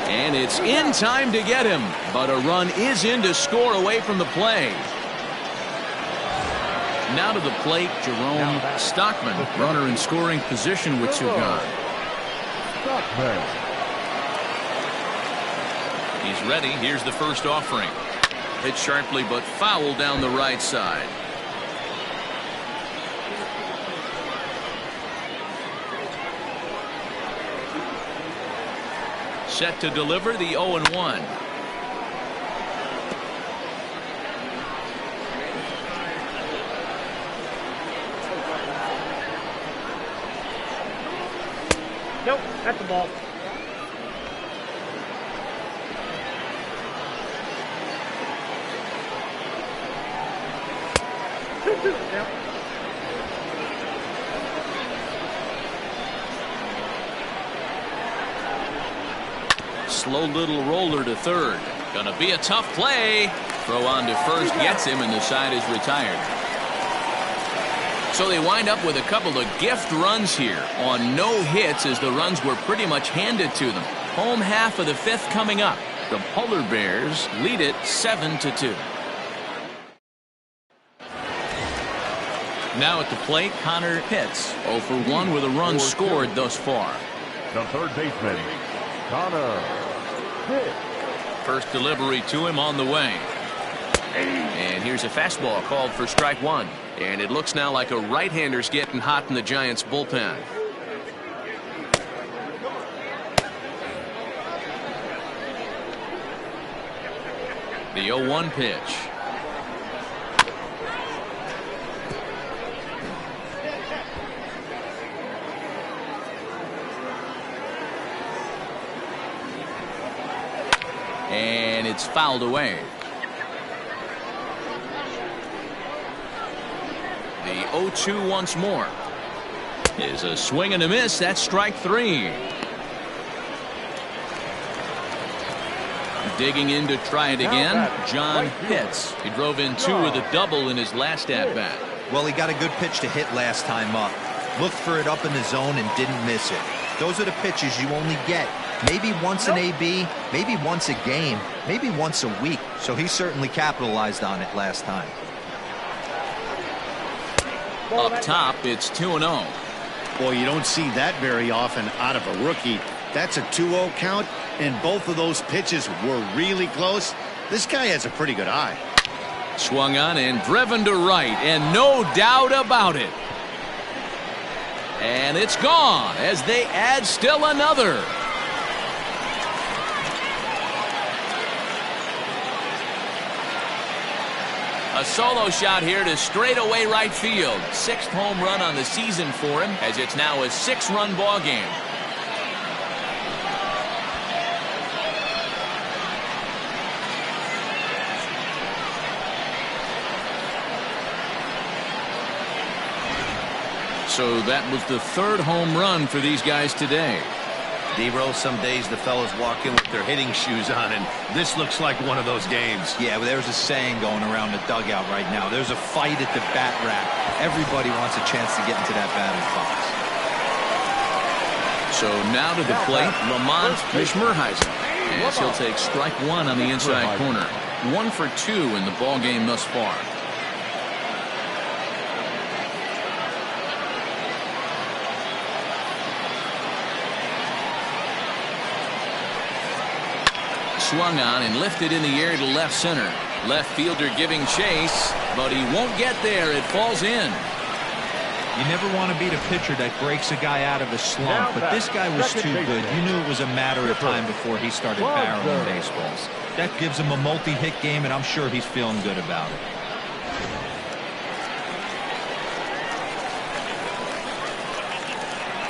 And it's in time to get him, but a run is in to score away from the play. Now to the plate, Jerome Stockman, runner in scoring position with 2 gone. He's ready. Here's the first offering. Hit sharply, but foul down the right side. Set to deliver the 0-1. Nope, that's the ball. Yep. Slow little roller to third. Gonna be a tough play. Throw on to first gets him, and the side is retired. So they wind up with a couple of gift runs here on no hits, as the runs were pretty much handed to them. Home half of the 5th coming up. The Polar Bears lead it 7-2. Now at the plate, Connor Pitts. 0 for 1 with a run scored thus far. The third baseman, Connor Pitts. First delivery to him on the way. And here's a fastball called for strike one. And it looks now like a right-hander's getting hot in the Giants bullpen. The 0-1 pitch. And it's fouled away. The 0-2 once more. Is a swing and a miss. That's strike three. Digging in to try it again, John Pitts. He drove in two with a double in his last at-bat. Well, he got a good pitch to hit last time up. Looked for it up in the zone and didn't miss it. Those are the pitches you only get maybe once an AB, maybe once a game, maybe once a week. So he certainly capitalized on it last time. Up top, it's 2-0. Boy, you don't see that very often out of a rookie. That's a 2-0 count, and both of those pitches were really close. This guy has a pretty good eye. Swung on and driven to right, and no doubt about it. And it's gone as they add still another. A solo shot here to straightaway right field. 6th home run on the season for him, as it's now a 6-run ball game. So that was the 3rd home run for these guys today. D-Row, some days the fellas walk in with their hitting shoes on, and this looks like one of those games. Yeah, well, there's a saying going around the dugout right now. There's a fight at the bat rack. Everybody wants a chance to get into that batter's box. So now to the plate, Lamont Mishmerheisen, as he'll take strike one on the inside corner. 1 for 2 in the ball game thus far. Swung on and lifted in the air to left center. Left fielder giving chase, but he won't get there. It falls in. You never want to beat a pitcher that breaks a guy out of a slump, but this guy was too good. You knew it was a matter of time before he started barreling baseballs. That gives him a multi-hit game, and I'm sure he's feeling good about it.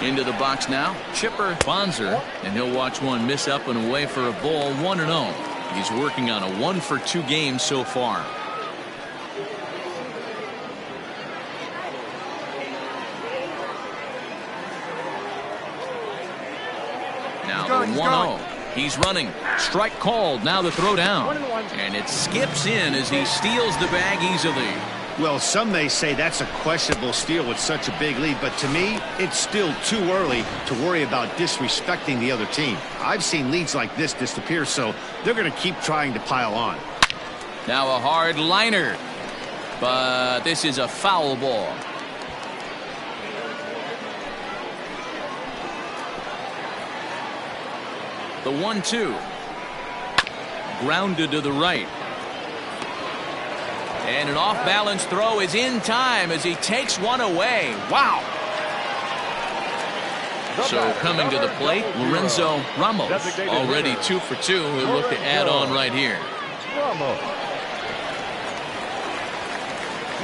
Into the box now, Chipper Bonzer, and he'll watch one miss up and away for a ball. 1-0. He's working on a 1 for 2 game so far. Now the 1-0. He's running. Strike called. Now the throw down. And it skips in as he steals the bag easily. Well, some may say that's a questionable steal with such a big lead, but to me, it's still too early to worry about disrespecting the other team. I've seen leads like this disappear, so they're going to keep trying to pile on. Now a hard liner, but this is a foul ball. The 1-2. Grounded to the right. And an off-balance throw is in time as he takes one away. Wow. So coming to the plate, Lorenzo Ramos. Already 2 for 2. He'll look to add on right here.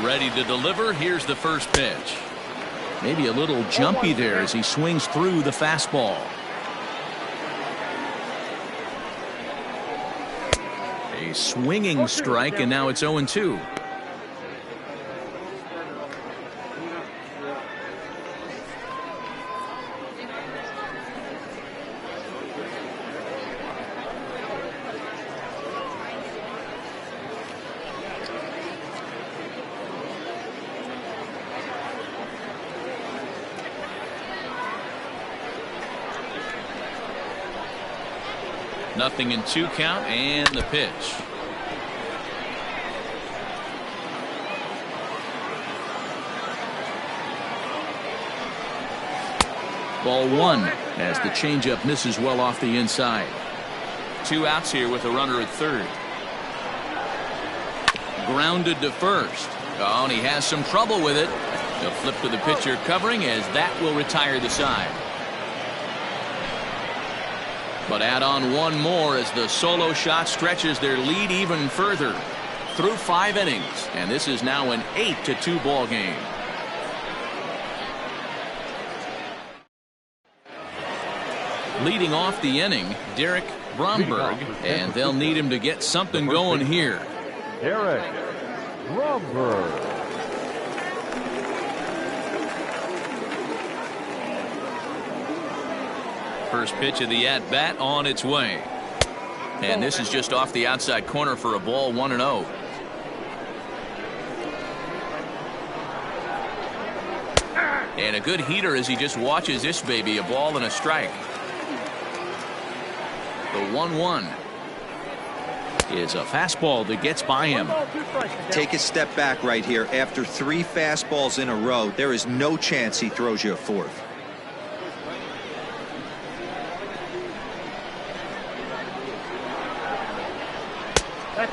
Ready to deliver. Here's the first pitch. Maybe a little jumpy there as he swings through the fastball. A swinging strike, and now it's 0-2. Nothing in 2 count, and the pitch. Ball one as the changeup misses well off the inside. 2 outs here with a runner at third. Grounded to first. Oh, and he has some trouble with it. The flip to the pitcher covering as that will retire the side. But add on one more as the solo shot stretches their lead even further. Through 5 innings, and this is now an 8-2 ball game. Leading off the inning, Derek Bromberg, and they'll need him to get something going here. Derek Bromberg. First pitch of the at-bat on its way. And this is just off the outside corner for a ball, 1-0. And a good heater as he just watches this baby, a ball and a strike. The 1-1 is a fastball that gets by him. Take a step back right here. After 3 fastballs in a row, there is no chance he throws you a fourth.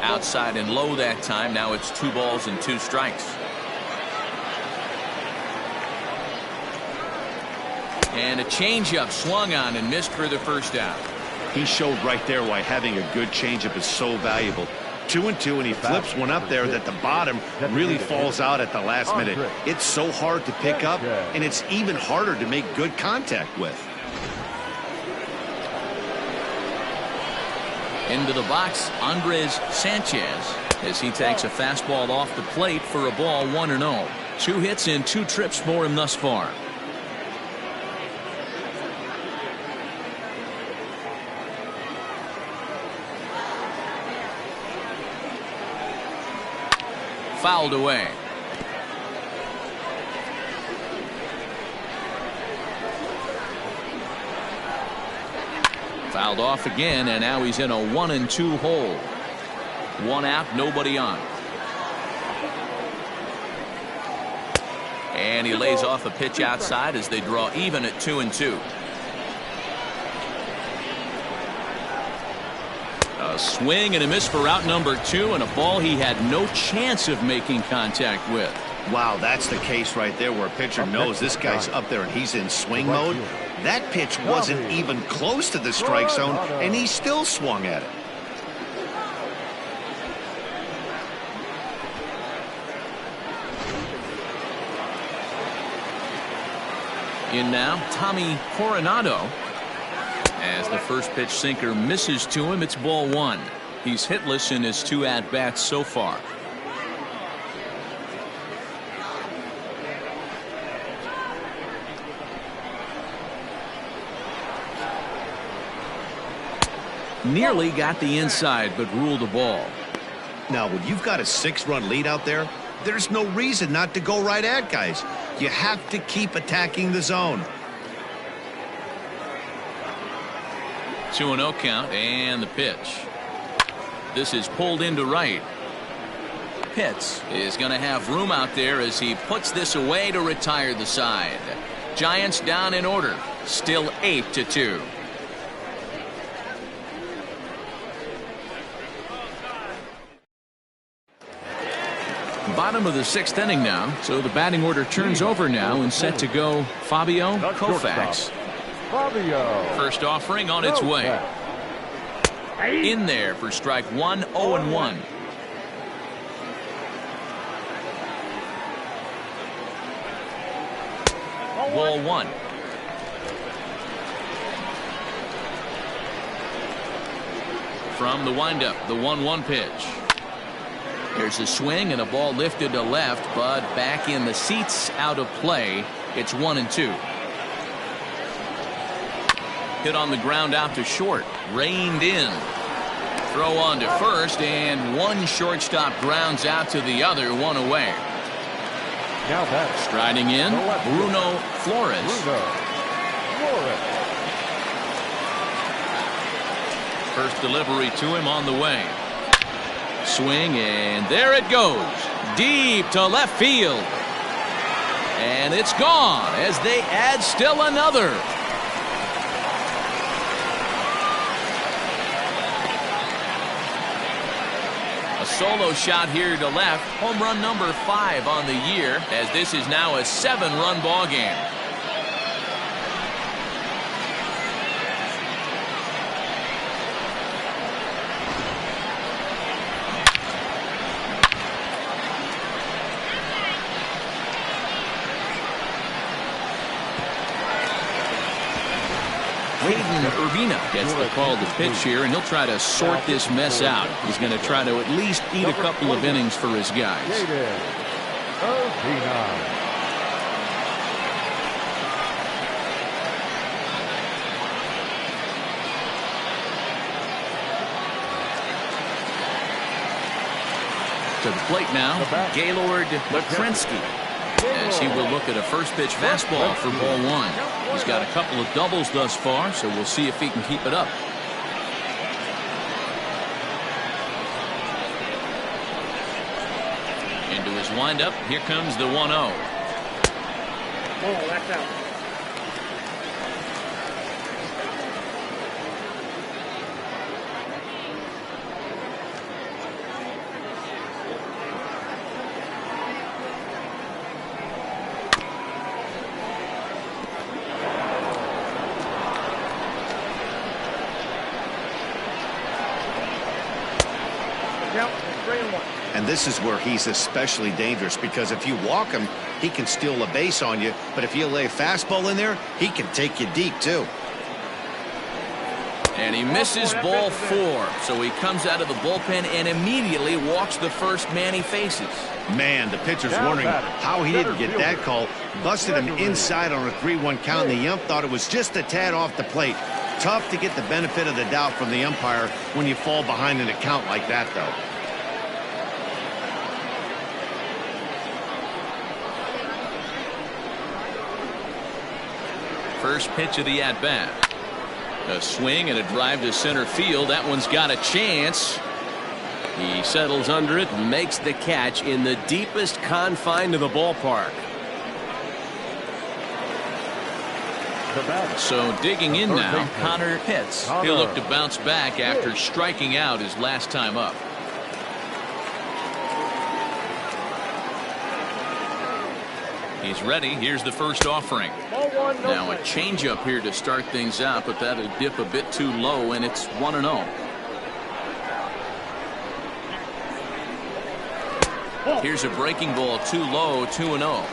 Outside and low that time. Now it's 2 balls and 2 strikes. And a changeup swung on and missed for the first out. He showed right there why having a good changeup is so valuable. 2-2, and he flips one up there that the bottom really falls out at the last minute. It's so hard to pick up, and it's even harder to make good contact with. Into the box, Andres Sanchez, as he takes a fastball off the plate for a ball, 1-0. 2 hits and 2 trips for him thus far. Fouled away. Fouled off again, and now he's in a 1-2 hole. 1 out, nobody on. And he lays off a pitch outside as they draw even at 2-2. A swing and a miss for out number 2, and a ball he had no chance of making contact with. Wow, that's the case right there where a pitcher knows this guy's up there and he's in swing mode. That pitch wasn't even close to the strike zone, and he still swung at it. In now, Tommy Coronado. As the first pitch sinker misses to him, it's ball 1. He's hitless in his 2 at-bats so far. Nearly got the inside, but ruled the ball. Now, when you've got a 6-run lead out there, there's no reason not to go right at guys. You have to keep attacking the zone. 2-0 count, and the pitch. This is pulled into right. Pitts is going to have room out there as he puts this away to retire the side. Giants down in order. Still 8-2. Bottom of the 6th inning now, so the batting order turns over now and set to go Fabio Koufax. First offering on its way. In there for strike 1, 0-1. Ball 1. From the windup, the 1-1 pitch. There's a swing and a ball lifted to left, but back in the seats, out of play. It's 1-2. Hit on the ground out to short. Reined in. Throw on to first, and one shortstop grounds out to the other, 1 away. Now back. Striding in, Bruno Flores. First delivery to him on the way. Swing, and there it goes. Deep to left field. And it's gone as they add still another. solo shot here to left. Home run number 5 on the year, as this is now a 7-run ball game. Urbina gets the call to pitch here, and he'll try to sort this mess out. He's going to try to at least eat a couple of innings for his guys. To the plate now, Gaylord Lekrensky, as he will look at a first pitch fastball for ball 1. He's got a couple of doubles thus far, so we'll see if he can keep it up. Into his windup, here comes the 1-0. Oh, that's out. And this is where he's especially dangerous, because if you walk him, he can steal a base on you. But if you lay a fastball in there, he can take you deep, too. And he misses ball 4, so he comes out of the bullpen and immediately walks the first man he faces. Man, the pitcher's wondering how he didn't get that call. Busted him inside on a 3-1 count, and the ump thought it was just a tad off the plate. Tough to get the benefit of the doubt from the umpire when you fall behind in a count like that, though. First pitch of the at-bat. A swing and a drive to center field. That one's got a chance. He settles under it and makes the catch in the deepest confine of the ballpark. So digging in now, Connor Pitts. He'll look to bounce back after striking out his last time up. He's ready. Here's the first offering. Now a changeup here to start things out, but that'll dip a bit too low, and it's 1-0. Here's a breaking ball too low, 2-0.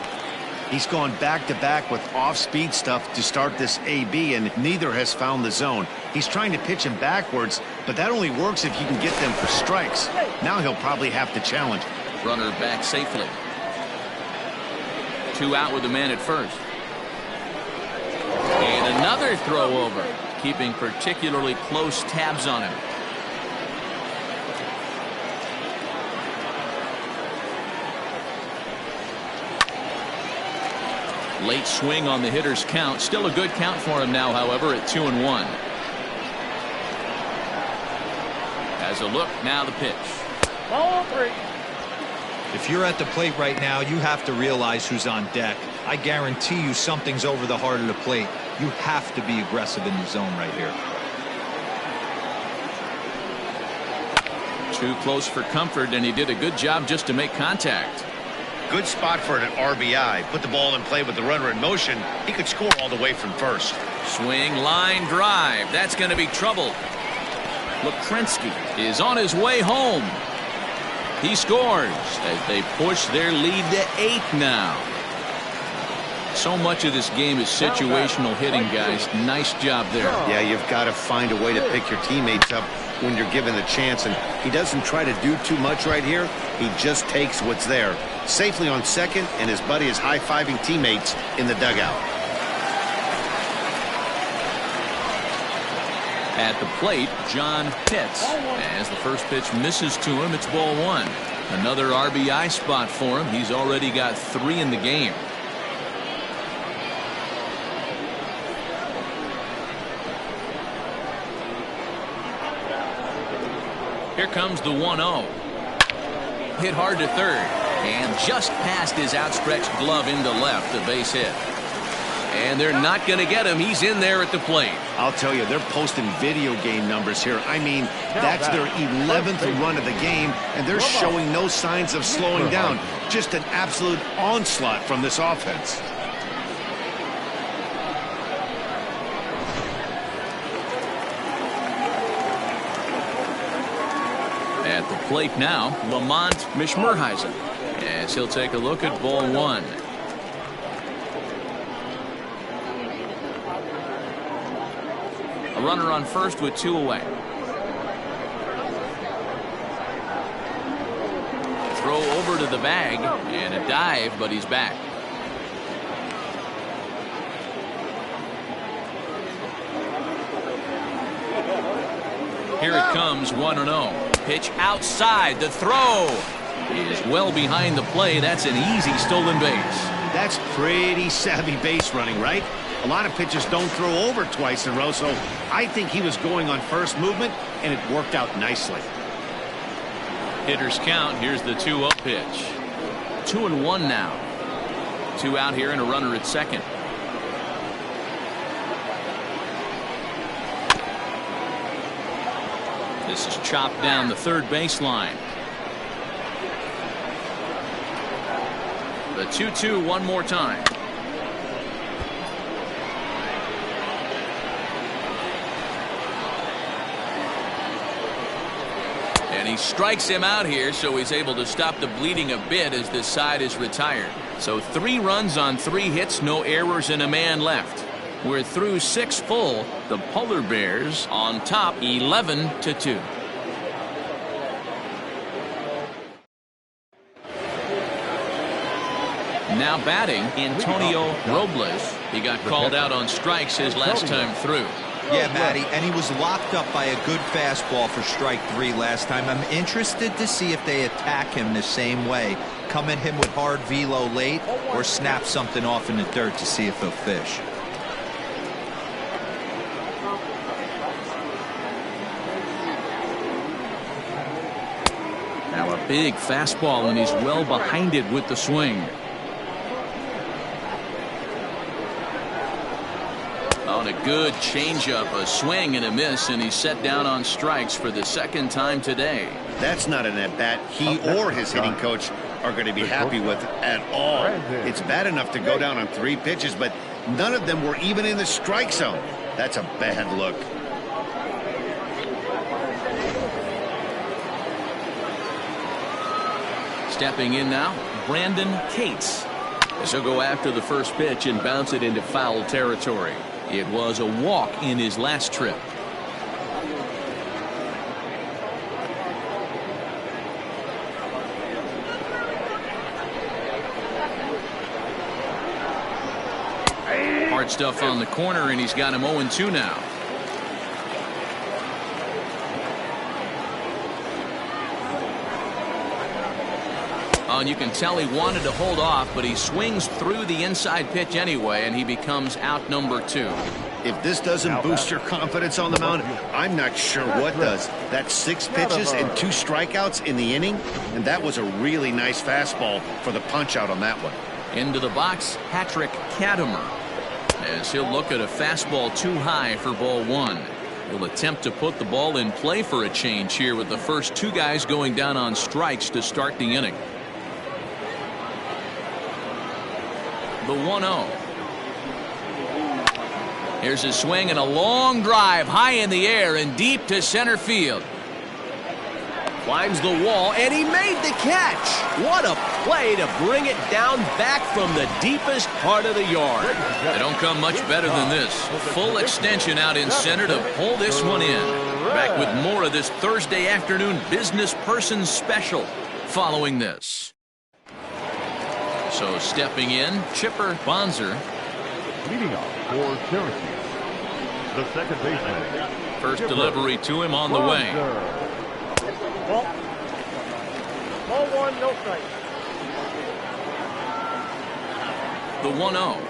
He's gone back-to-back with off-speed stuff to start this AB, and neither has found the zone. He's trying to pitch him backwards, but that only works if you can get them for strikes. Now he'll probably have to challenge. Runner back safely. 2 out with the man at first. And another throw over, keeping particularly close tabs on him. Late swing on the hitter's count. Still a good count for him now, however, at 2-1. As a look, now the pitch. Ball 3. If you're at the plate right now, you have to realize who's on deck. I guarantee you something's over the heart of the plate. You have to be aggressive in the zone right here. Too close for comfort, and he did a good job just to make contact. Good spot for an RBI. Put the ball in play with the runner in motion. He could score all the way from first. Swing, line drive. That's going to be trouble. Lekrensky is on his way home. He scores as they push their lead to 8 now. So much of this game is situational hitting, guys. Nice job there. Yeah, you've got to find a way to pick your teammates up when you're given the chance, and he doesn't try to do too much right here. He just takes what's there. Safely on second, and his buddy is high-fiving teammates in the dugout. At the plate, John Pitts. As the first pitch misses to him, it's ball 1. Another RBI spot for him. He's already got 3 in the game. Here comes the 1-0. Hit hard to third, and just past his outstretched glove into left, a base hit. And they're not going to get him. He's in there at the plate. I'll tell you, they're posting video game numbers here. I mean, that's their 11th run of the game, and they're showing no signs of slowing down. Just an absolute onslaught from this offense. At the plate now, Lamont Mishmerheisen, as he'll take a look at ball one. A runner on first with 2 away. Throw over to the bag and a dive, but he's back. Here it comes, 1-0. Pitch outside. The throw is well behind the play. That's an easy stolen base. That's pretty savvy base running, right? A lot of pitchers don't throw over twice in a row, so I think he was going on first movement, and it worked out nicely. Hitters count. Here's the 2-0 pitch. 2-1 now. 2 out here and a runner at second. This is chopped down the third baseline. The 2-2 one more time. And he strikes him out here, so he's able to stop the bleeding a bit as this side is retired. So 3 runs on 3 hits, no errors, and a man left. We're through 6 full. The Polar Bears on top 11-2. Now batting, Antonio Robles. He got called out on strikes his last time through. Yeah, Matty, and he was locked up by a good fastball for strike 3 last time. I'm interested to see if they attack him the same way. Come at him with hard velo late or snap something off in the dirt to see if he'll fish. Now a big fastball, and he's well behind it with the swing. On a good changeup, a swing and a miss, and he's set down on strikes for the second time today. That's not an at-bat he or his hitting coach are going to be happy with at all. It's bad enough to go down on 3 pitches, but none of them were even in the strike zone. That's a bad look. Stepping in now, Brandon Cates. He'll go after the first pitch and bounce it into foul territory. It was a walk in his last trip. Hard stuff on the corner, and he's got him 0-2 now. And you can tell he wanted to hold off, but he swings through the inside pitch anyway, and he becomes out number 2. If this doesn't boost your confidence on the mound, I'm not sure what does. That's 6 pitches and 2 strikeouts in the inning, and that was a really nice fastball for the punch out on that one. Into the box, Patrick Katimer, as he'll look at a fastball too high for ball 1. He'll attempt to put the ball in play for a change here with the first 2 guys going down on strikes to start the inning. The 1-0. Here's a swing and a long drive high in the air and deep to center field. Climbs the wall, and he made the catch. What a play to bring it down back from the deepest part of the yard. They don't come much better than this. Full extension out in center to pull this one in. Back with more of this Thursday afternoon business person special following this. So stepping in, Chipper Bonzer. Leading off for Syracuse, the second baseman. First delivery to him on the way. Ball 1, no strike. The 1-0.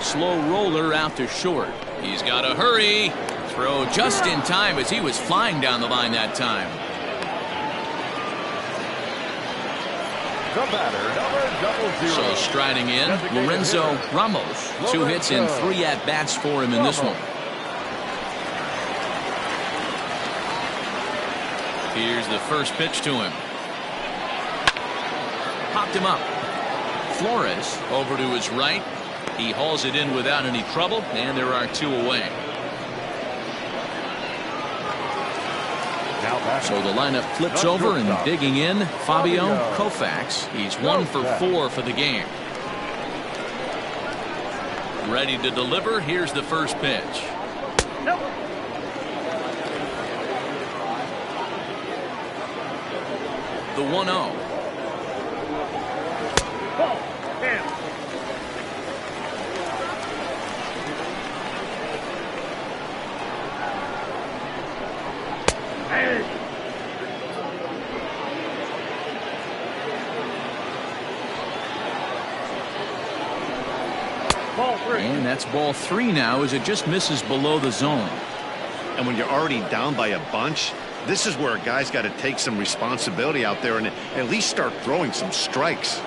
Slow roller out to short. He's got to hurry. Throw just in time as he was flying down the line that time. The batter, number 00. So striding in, Lorenzo Ramos. 2 hits and 3 at-bats for him in this one. Here's the first pitch to him. Popped him up. Flores over to his right. He hauls it in without any trouble, and there are 2 away. So the lineup flips over, and digging in, Fabio Koufax. He's 1 for 4 for the game. Ready to deliver. Here's the first pitch. The 1-0. And that's ball 3 now as it just misses below the zone. And when you're already down by a bunch, this is where a guy's got to take some responsibility out there and at least start throwing some strikes.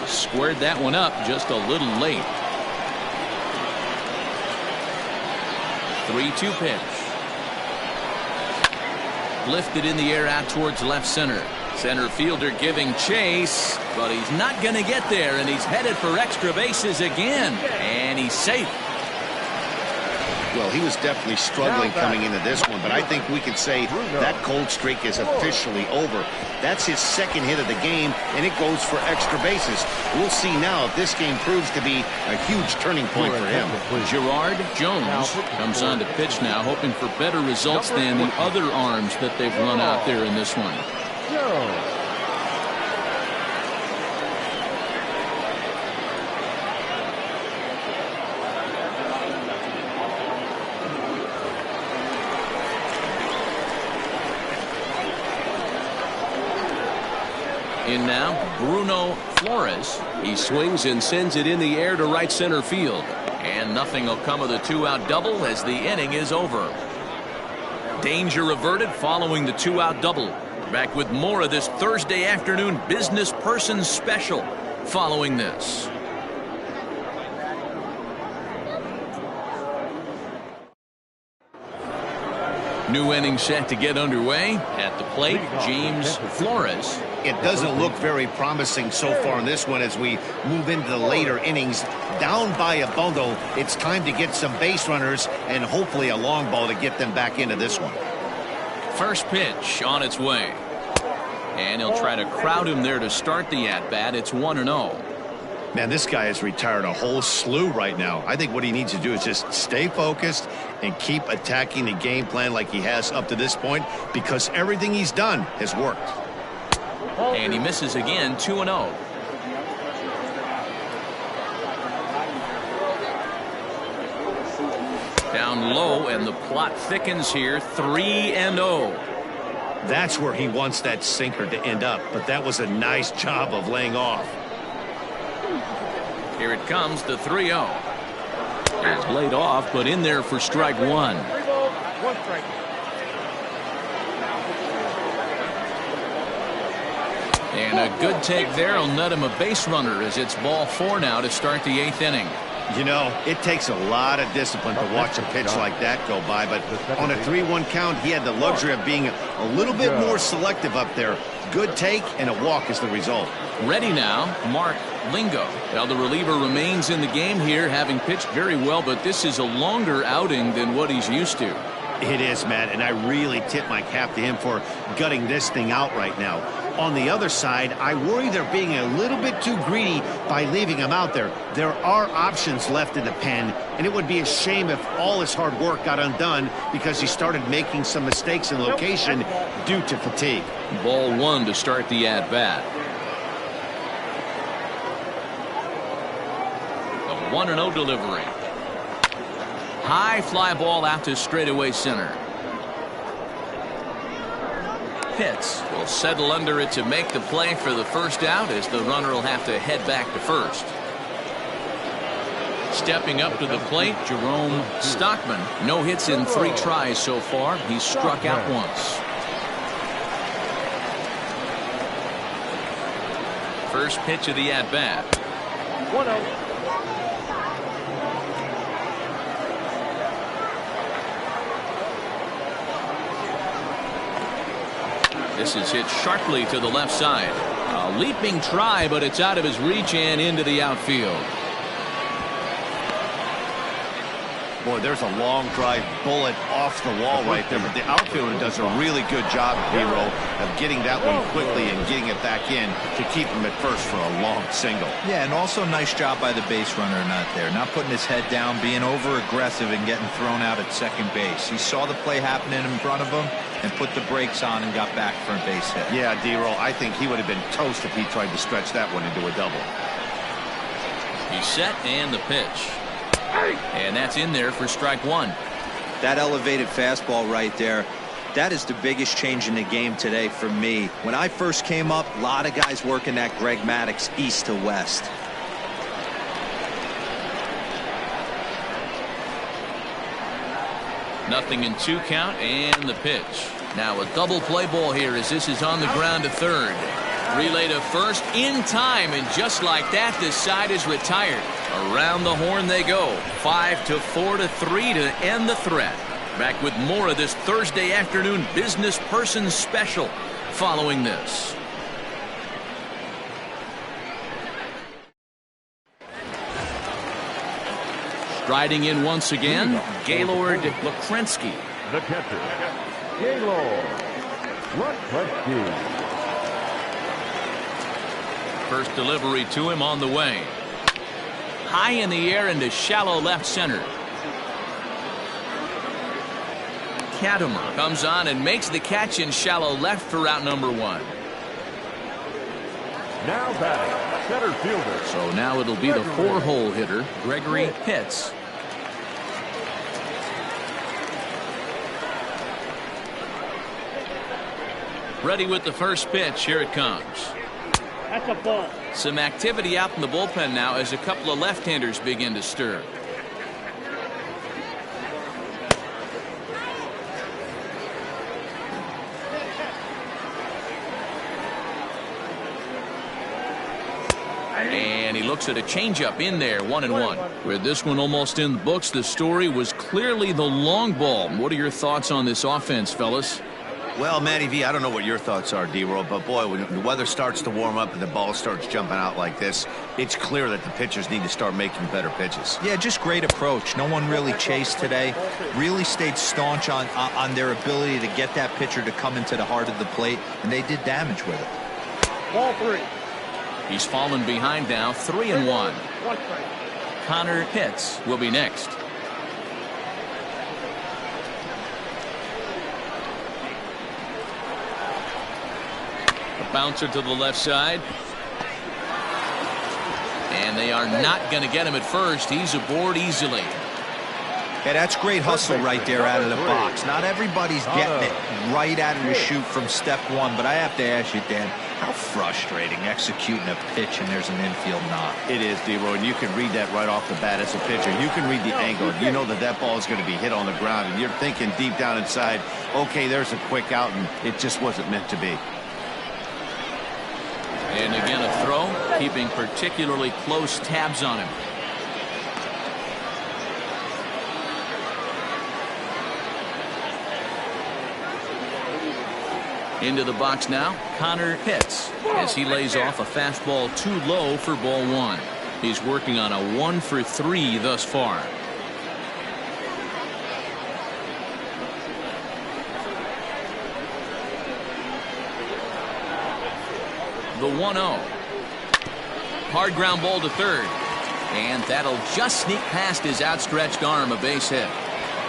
Squared that one up just a little late. 3-2 pitch. Lifted in the air out towards left center. Center fielder giving chase, but he's not going to get there, and he's headed for extra bases again, and he's safe. Well, he was definitely struggling coming into this one, but I think we could say that cold streak is officially over. That's his 2nd hit of the game, and it goes for extra bases. We'll see now if this game proves to be a huge turning point for him. Gerard Jones comes on to pitch now, hoping for better results than the other arms that they've run out there in this one. In now, Bruno Flores. He swings and sends it in the air to right center field. And nothing will come of the 2-out double as the inning is over. Danger averted following the 2-out double. Back with more of this Thursday afternoon business person special following this. New inning set to get underway. At the plate, James Flores. It doesn't look very promising so far in this one as we move into the later innings. Down by a bundle, it's time to get some base runners and hopefully a long ball to get them back into this one. First pitch on its way. And he'll try to crowd him there to start the at-bat. It's 1-0. Man, this guy has retired a whole slew right now. I think what he needs to do is just stay focused and keep attacking the game plan like he has up to this point, because everything he's done has worked. And he misses again, 2-0. Down low, and the plot thickens here, 3-0. That's where he wants that sinker to end up, but that was a nice job of laying off. Here it comes, the 3-0. It's laid off, but in there for strike 1. 3 balls, 1 strike. And a good take there will net him a base runner as it's ball 4 now to start the 8th inning. You know, it takes a lot of discipline to watch a pitch like that go by, but on a 3-1 count, he had the luxury of being a little bit more selective up there. Good take, and a walk is the result. Ready now, Mark Lingo. Well, the reliever remains in the game here, having pitched very well, but this is a longer outing than what he's used to. It is, Matt, and I really tip my cap to him for gutting this thing out right now. On the other side, I worry they're being a little bit too greedy by leaving him out there. There are options left in the pen, and it would be a shame if all his hard work got undone because he started making some mistakes in location due to fatigue. Ball 1 to start the at-bat. A 1-0 delivery. High fly ball out to straightaway center. Pitts will settle under it to make the play for the first out, as the runner will have to head back to first. Stepping up to the plate, Jerome Stockman. No hits in 3 tries so far. He's struck out once. First pitch of the at-bat. 1-0. This is hit sharply to the left side. A leaping try, but it's out of his reach and into the outfield. Boy, there's a long drive bullet off the wall right there, but the outfielder does a really good job, Hero, of getting that one quickly and getting it back in to keep him at first for a long single. Yeah, and also nice job by the base runner not there. Not putting his head down, being over-aggressive and getting thrown out at second base. He saw the play happening in front of him and put the brakes on and got back for a base hit. Yeah, D-Roll, I think he would have been toast if he tried to stretch that one into a double. He's set and the pitch. And that's in there for strike 1. That elevated fastball right there, that is the biggest change in the game today for me. When I first came up, a lot of guys working that Greg Maddux east to west. Nothing in 2 count and the pitch. Now a double play ball here as this is on the ground to third. Relay to first in time, and just like that, this side is retired. Around the horn they go. 5-4-3 to end the threat. Back with more of this Thursday afternoon business person special following this. Striding in once again, Gaylord Lakrensky. The catcher, Gaylord Lakrensky. First delivery to him on the way. High in the air into shallow left center. Katimer comes on and makes the catch in shallow left for out number 1. Now batting, center fielder. So now it'll be the 4-hole hitter, Gregory Pitts. Ready with the first pitch. Here it comes. That's a ball. Some activity out in the bullpen now as a couple of left-handers begin to stir. And he looks at a changeup in there, 1-1. With this one almost in the books, the story was clearly the long ball. What are your thoughts on this offense, fellas? Well, Matty V, I don't know what your thoughts are, D-Roll, but boy, when the weather starts to warm up and the ball starts jumping out like this, it's clear that the pitchers need to start making better pitches. Yeah, just great approach. No one really chased today. Really stayed staunch on their ability to get that pitcher to come into the heart of the plate, and they did damage with it. Ball 3. He's fallen behind now, 3-1. 1 strike. Connor Pitts will be next. Bouncer to the left side. And they are not going to get him at first. He's aboard easily. Yeah, that's great hustle right there out of the box. Not everybody's getting it right out of the chute from step 1, but I have to ask you, Dan, how frustrating executing a pitch and there's an infield knock. It is, D-Roy, and you can read that right off the bat as a pitcher. You can read the angle. You know that that ball is going to be hit on the ground, and you're thinking deep down inside, okay, there's a quick out, and it just wasn't meant to be. And again a throw, keeping particularly close tabs on him. Into the box now, Connor Pitts, as he lays off a fastball too low for ball 1. He's working on a 1 for 3 thus far. The 1-0. Hard ground ball to third. And that'll just sneak past his outstretched arm, a base hit.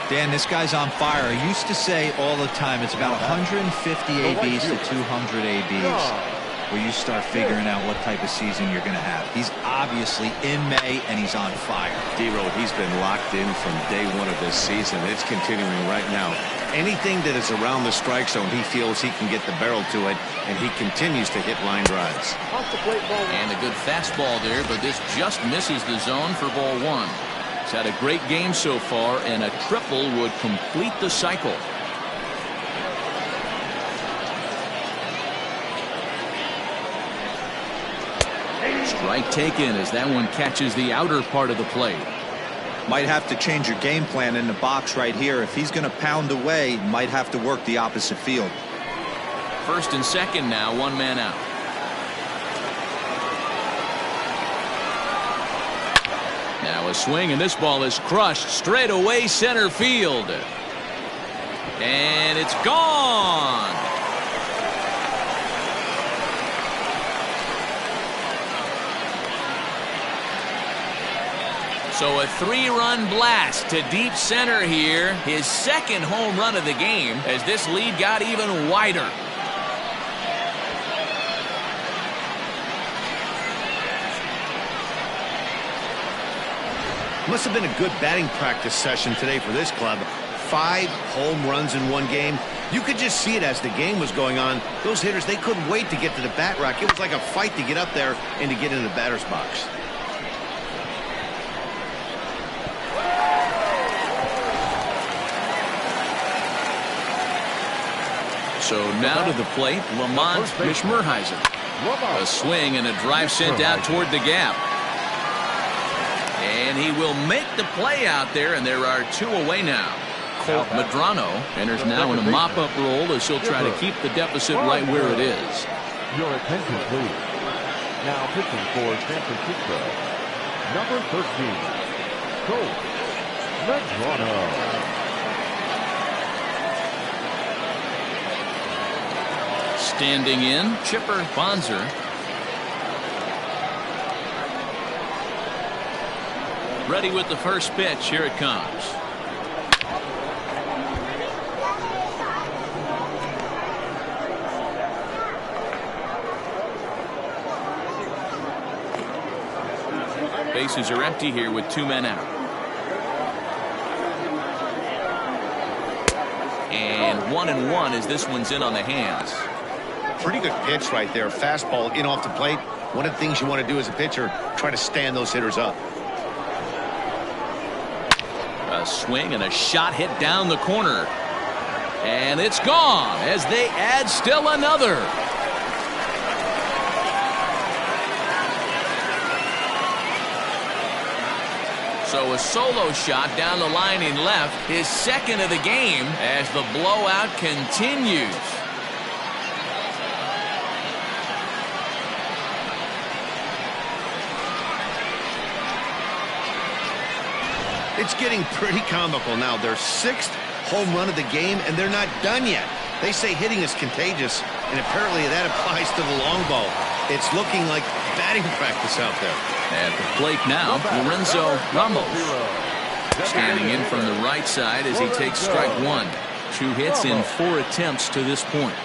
Dan, this guy's on fire. I used to say all the time it's about 150 ABs to 200 ABs. where you start figuring out what type of season you're going to have. He's obviously in May, and he's on fire. D-Road, he's been locked in from day one of this season. It's continuing right now. Anything that is around the strike zone, he feels he can get the barrel to it, and he continues to hit line drives. And a good fastball there, but this just misses the zone for ball one. He's had a great game so far, and a triple would complete the cycle. Strike taken as that one catches the outer part of the plate. Might have to change your game plan in the box right here. If he's going to pound away, might have to work the opposite field. First and second now, one man out. Now a swing, and this ball is crushed straight away center field. And it's gone. So a 3-run blast to deep center here. His second home run of the game as this lead got even wider. Must have been a good batting practice session today for this club. 5 home runs in one game. You could just see it as the game was going on. Those hitters, they couldn't wait to get to the bat rack. It was like a fight to get up there and to get in the batter's box. So now to the plate, Lamont Mishmerheiser. A swing and a drive sent out toward the gap. And he will make the play out there, and there are 2 away now. Colt Medrano enters now in a mop-up role as he'll try to keep the deficit right where it is. Your attention, please. Now pitching for San Francisco, number 13, Colt Medrano. Standing in, Chipper Bonzer. Ready with the first pitch. Here it comes. Bases are empty here with 2 men out. And 1-1 as this one's in on the hands. Pretty good pitch right there. Fastball in off the plate. One of the things you want to do as a pitcher, try to stand those hitters up. A swing and a shot hit down the corner. And it's gone as they add still another. So a solo shot down the line in left, his second of the game as the blowout continues. It's getting pretty comical now. Their 6th home run of the game, and they're not done yet. They say hitting is contagious, and apparently that applies to the long ball. It's looking like batting practice out there. At the plate now, Lorenzo Ramos. Standing in from the right side as he takes strike 1. 2 hits in 4 attempts to this point.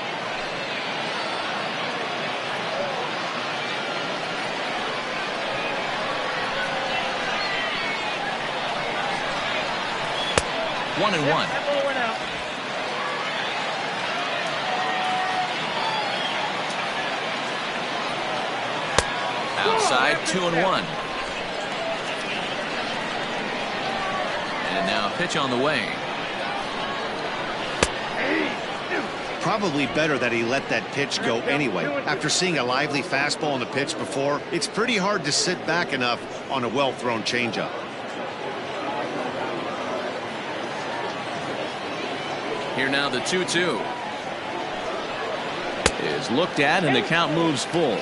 One and one. Outside, 2-1. And now a pitch on the way. Probably better that he let that pitch go anyway. After seeing a lively fastball on the pitch before, it's pretty hard to sit back enough on a well-thrown changeup. Here now the 2-2 is looked at, and the count moves full.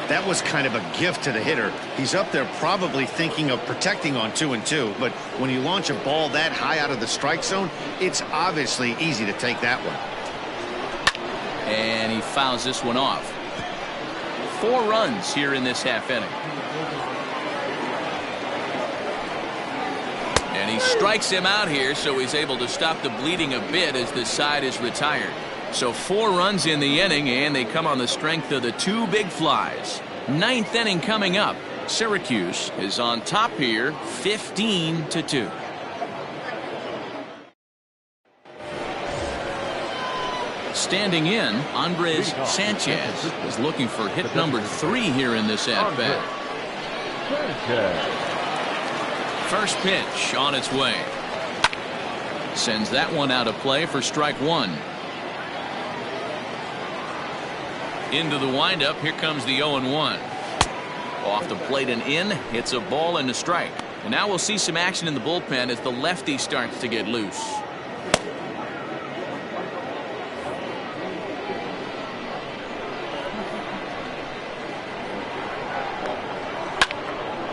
That was kind of a gift to the hitter. He's up there probably thinking of protecting on 2-2, but when you launch a ball that high out of the strike zone, it's obviously easy to take that one. And he fouls this one off. 4 runs here in this half inning. And he strikes him out here, so he's able to stop the bleeding a bit as this side is retired. So 4 runs in the inning, and they come on the strength of the 2 big flies. 9th inning coming up. Syracuse is on top here, 15-2. Standing in, Andres Sanchez is looking for hit number 3 here in this at-bat. First pitch on its way. Sends that one out of play for strike 1. Into the windup. Here comes the 0-1. Off the plate and in. It's a ball and a strike. And now we'll see some action in the bullpen as the lefty starts to get loose.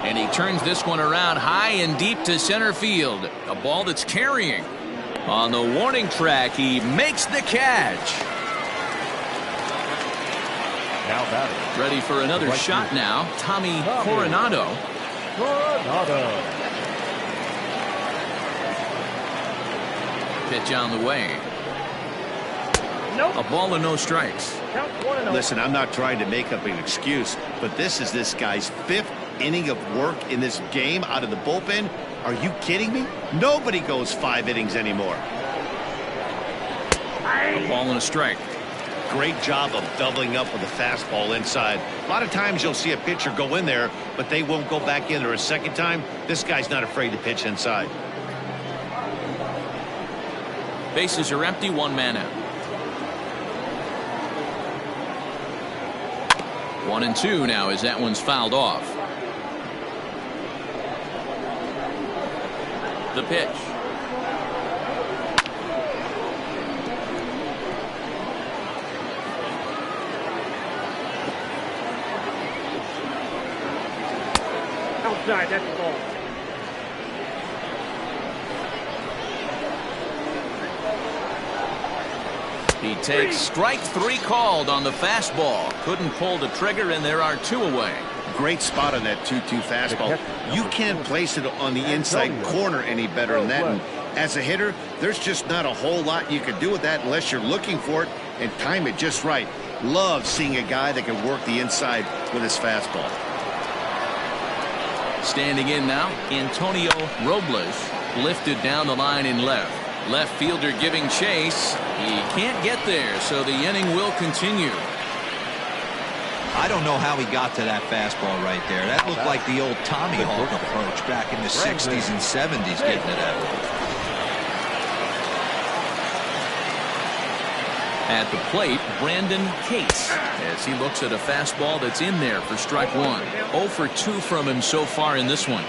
And he turns this one around high and deep to center field. A ball that's carrying. On the warning track, he makes the catch. Now batting. Ready for another shot now. Tommy Coronado. Pitch on the way. Nope. A ball and no strikes. Count 1-0. Listen, I'm not trying to make up an excuse, but this is this guy's 5th inning of work in this game out of the bullpen. Are you kidding me? Nobody goes 5 innings anymore. A ball and a strike. Great job of doubling up with a fastball inside. A lot of times you'll see a pitcher go in there, but they won't go back in there a second time. This guy's not afraid to pitch inside. Bases are empty, 1 man out. 1-2 now as that one's fouled off. The pitch. Outside, that's the ball. He takes strike 3 called on the fastball. Couldn't pull the trigger, and there are 2 away. Great spot on that 2-2 fastball. You can't place it on the inside corner any better than that. And as a hitter, there's just not a whole lot you can do with that unless you're looking for it and time it just right. Love seeing a guy that can work the inside with his fastball. Standing in now, Antonio Robles lifted down the line in left. Left fielder giving chase. He can't get there, so the inning will continue. I don't know how he got to that fastball right there. That looked like the old Tommy Hawk approach back in the 60s and 70s, getting to that one. At the plate, Brandon Cates, as he looks at a fastball that's in there for strike 1. 0 for 2 from him so far in this one.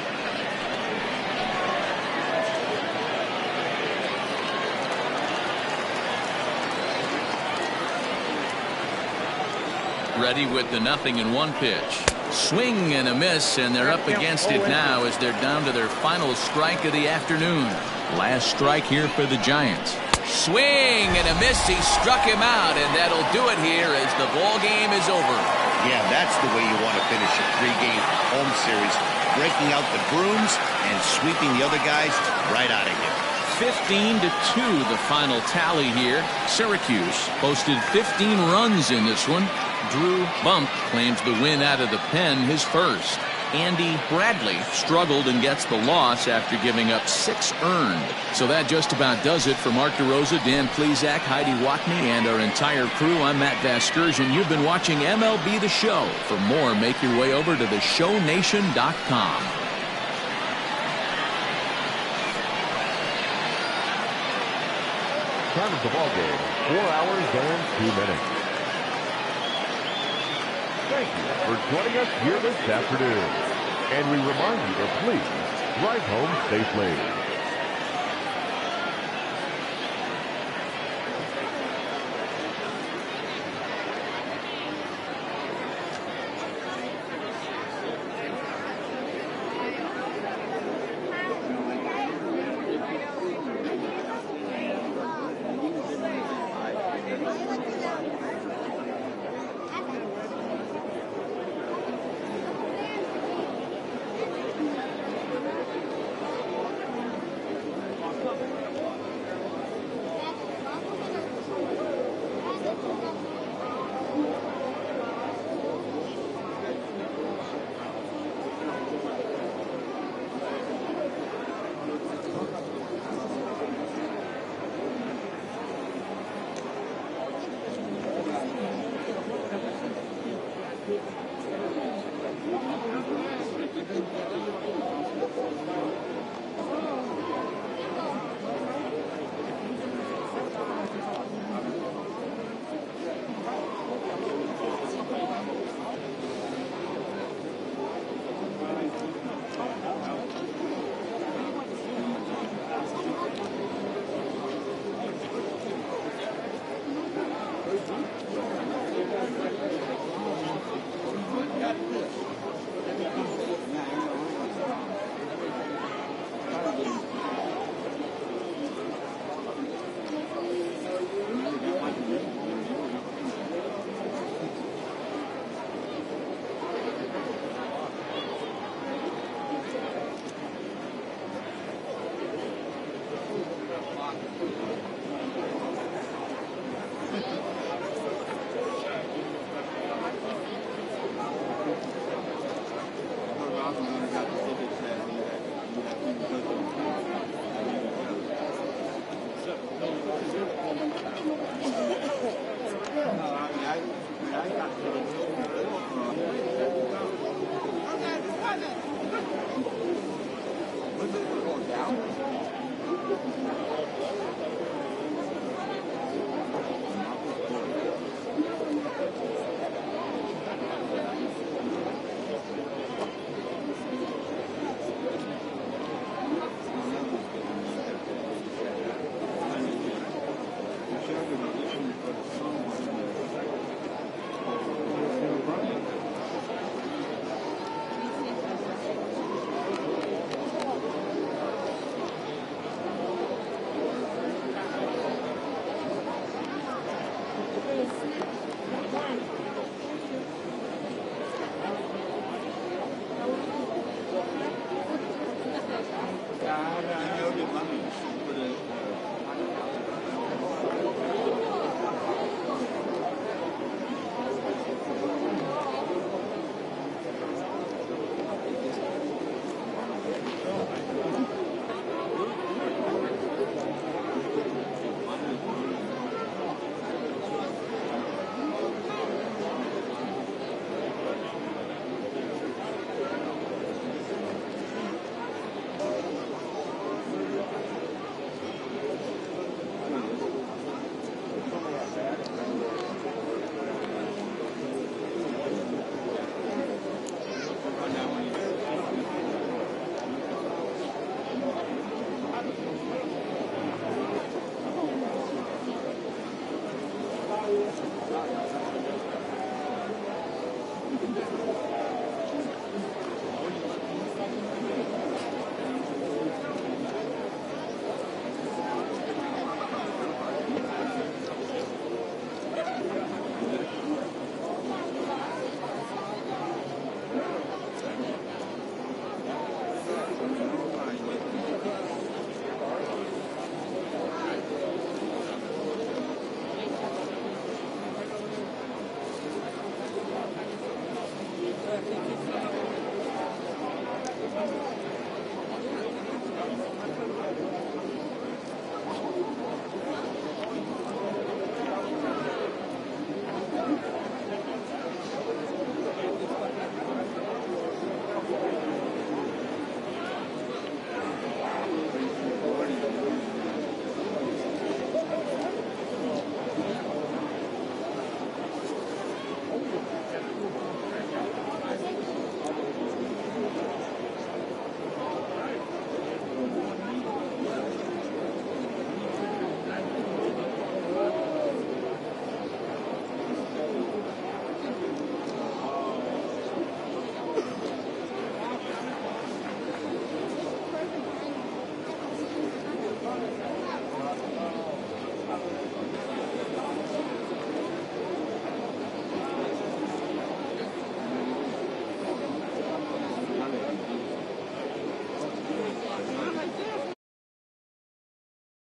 Ready with the 0-1 pitch. Swing and a miss, and they're up against it now as they're down to their final strike of the afternoon. Last strike here for the Giants. Swing and a miss. He struck him out, and that'll do it here as the ball game is over. Yeah, that's the way you want to finish a 3-game home series. Breaking out the brooms and sweeping the other guys right out of here. 15-2 the final tally here. Syracuse posted 15 runs in this one. Drew Bump claims the win out of the pen, his first. Andy Bradley struggled and gets the loss after giving up 6 earned. So that just about does it for Mark DeRosa, Dan Plesac, Heidi Watney, and our entire crew. I'm Matt Vasgersian. You've been watching MLB The Show. For more, make your way over to theshownation.com. Time of the ball game, 4 hours and 2 minutes. Thank you for joining us here this afternoon. And we remind you to please drive home safely.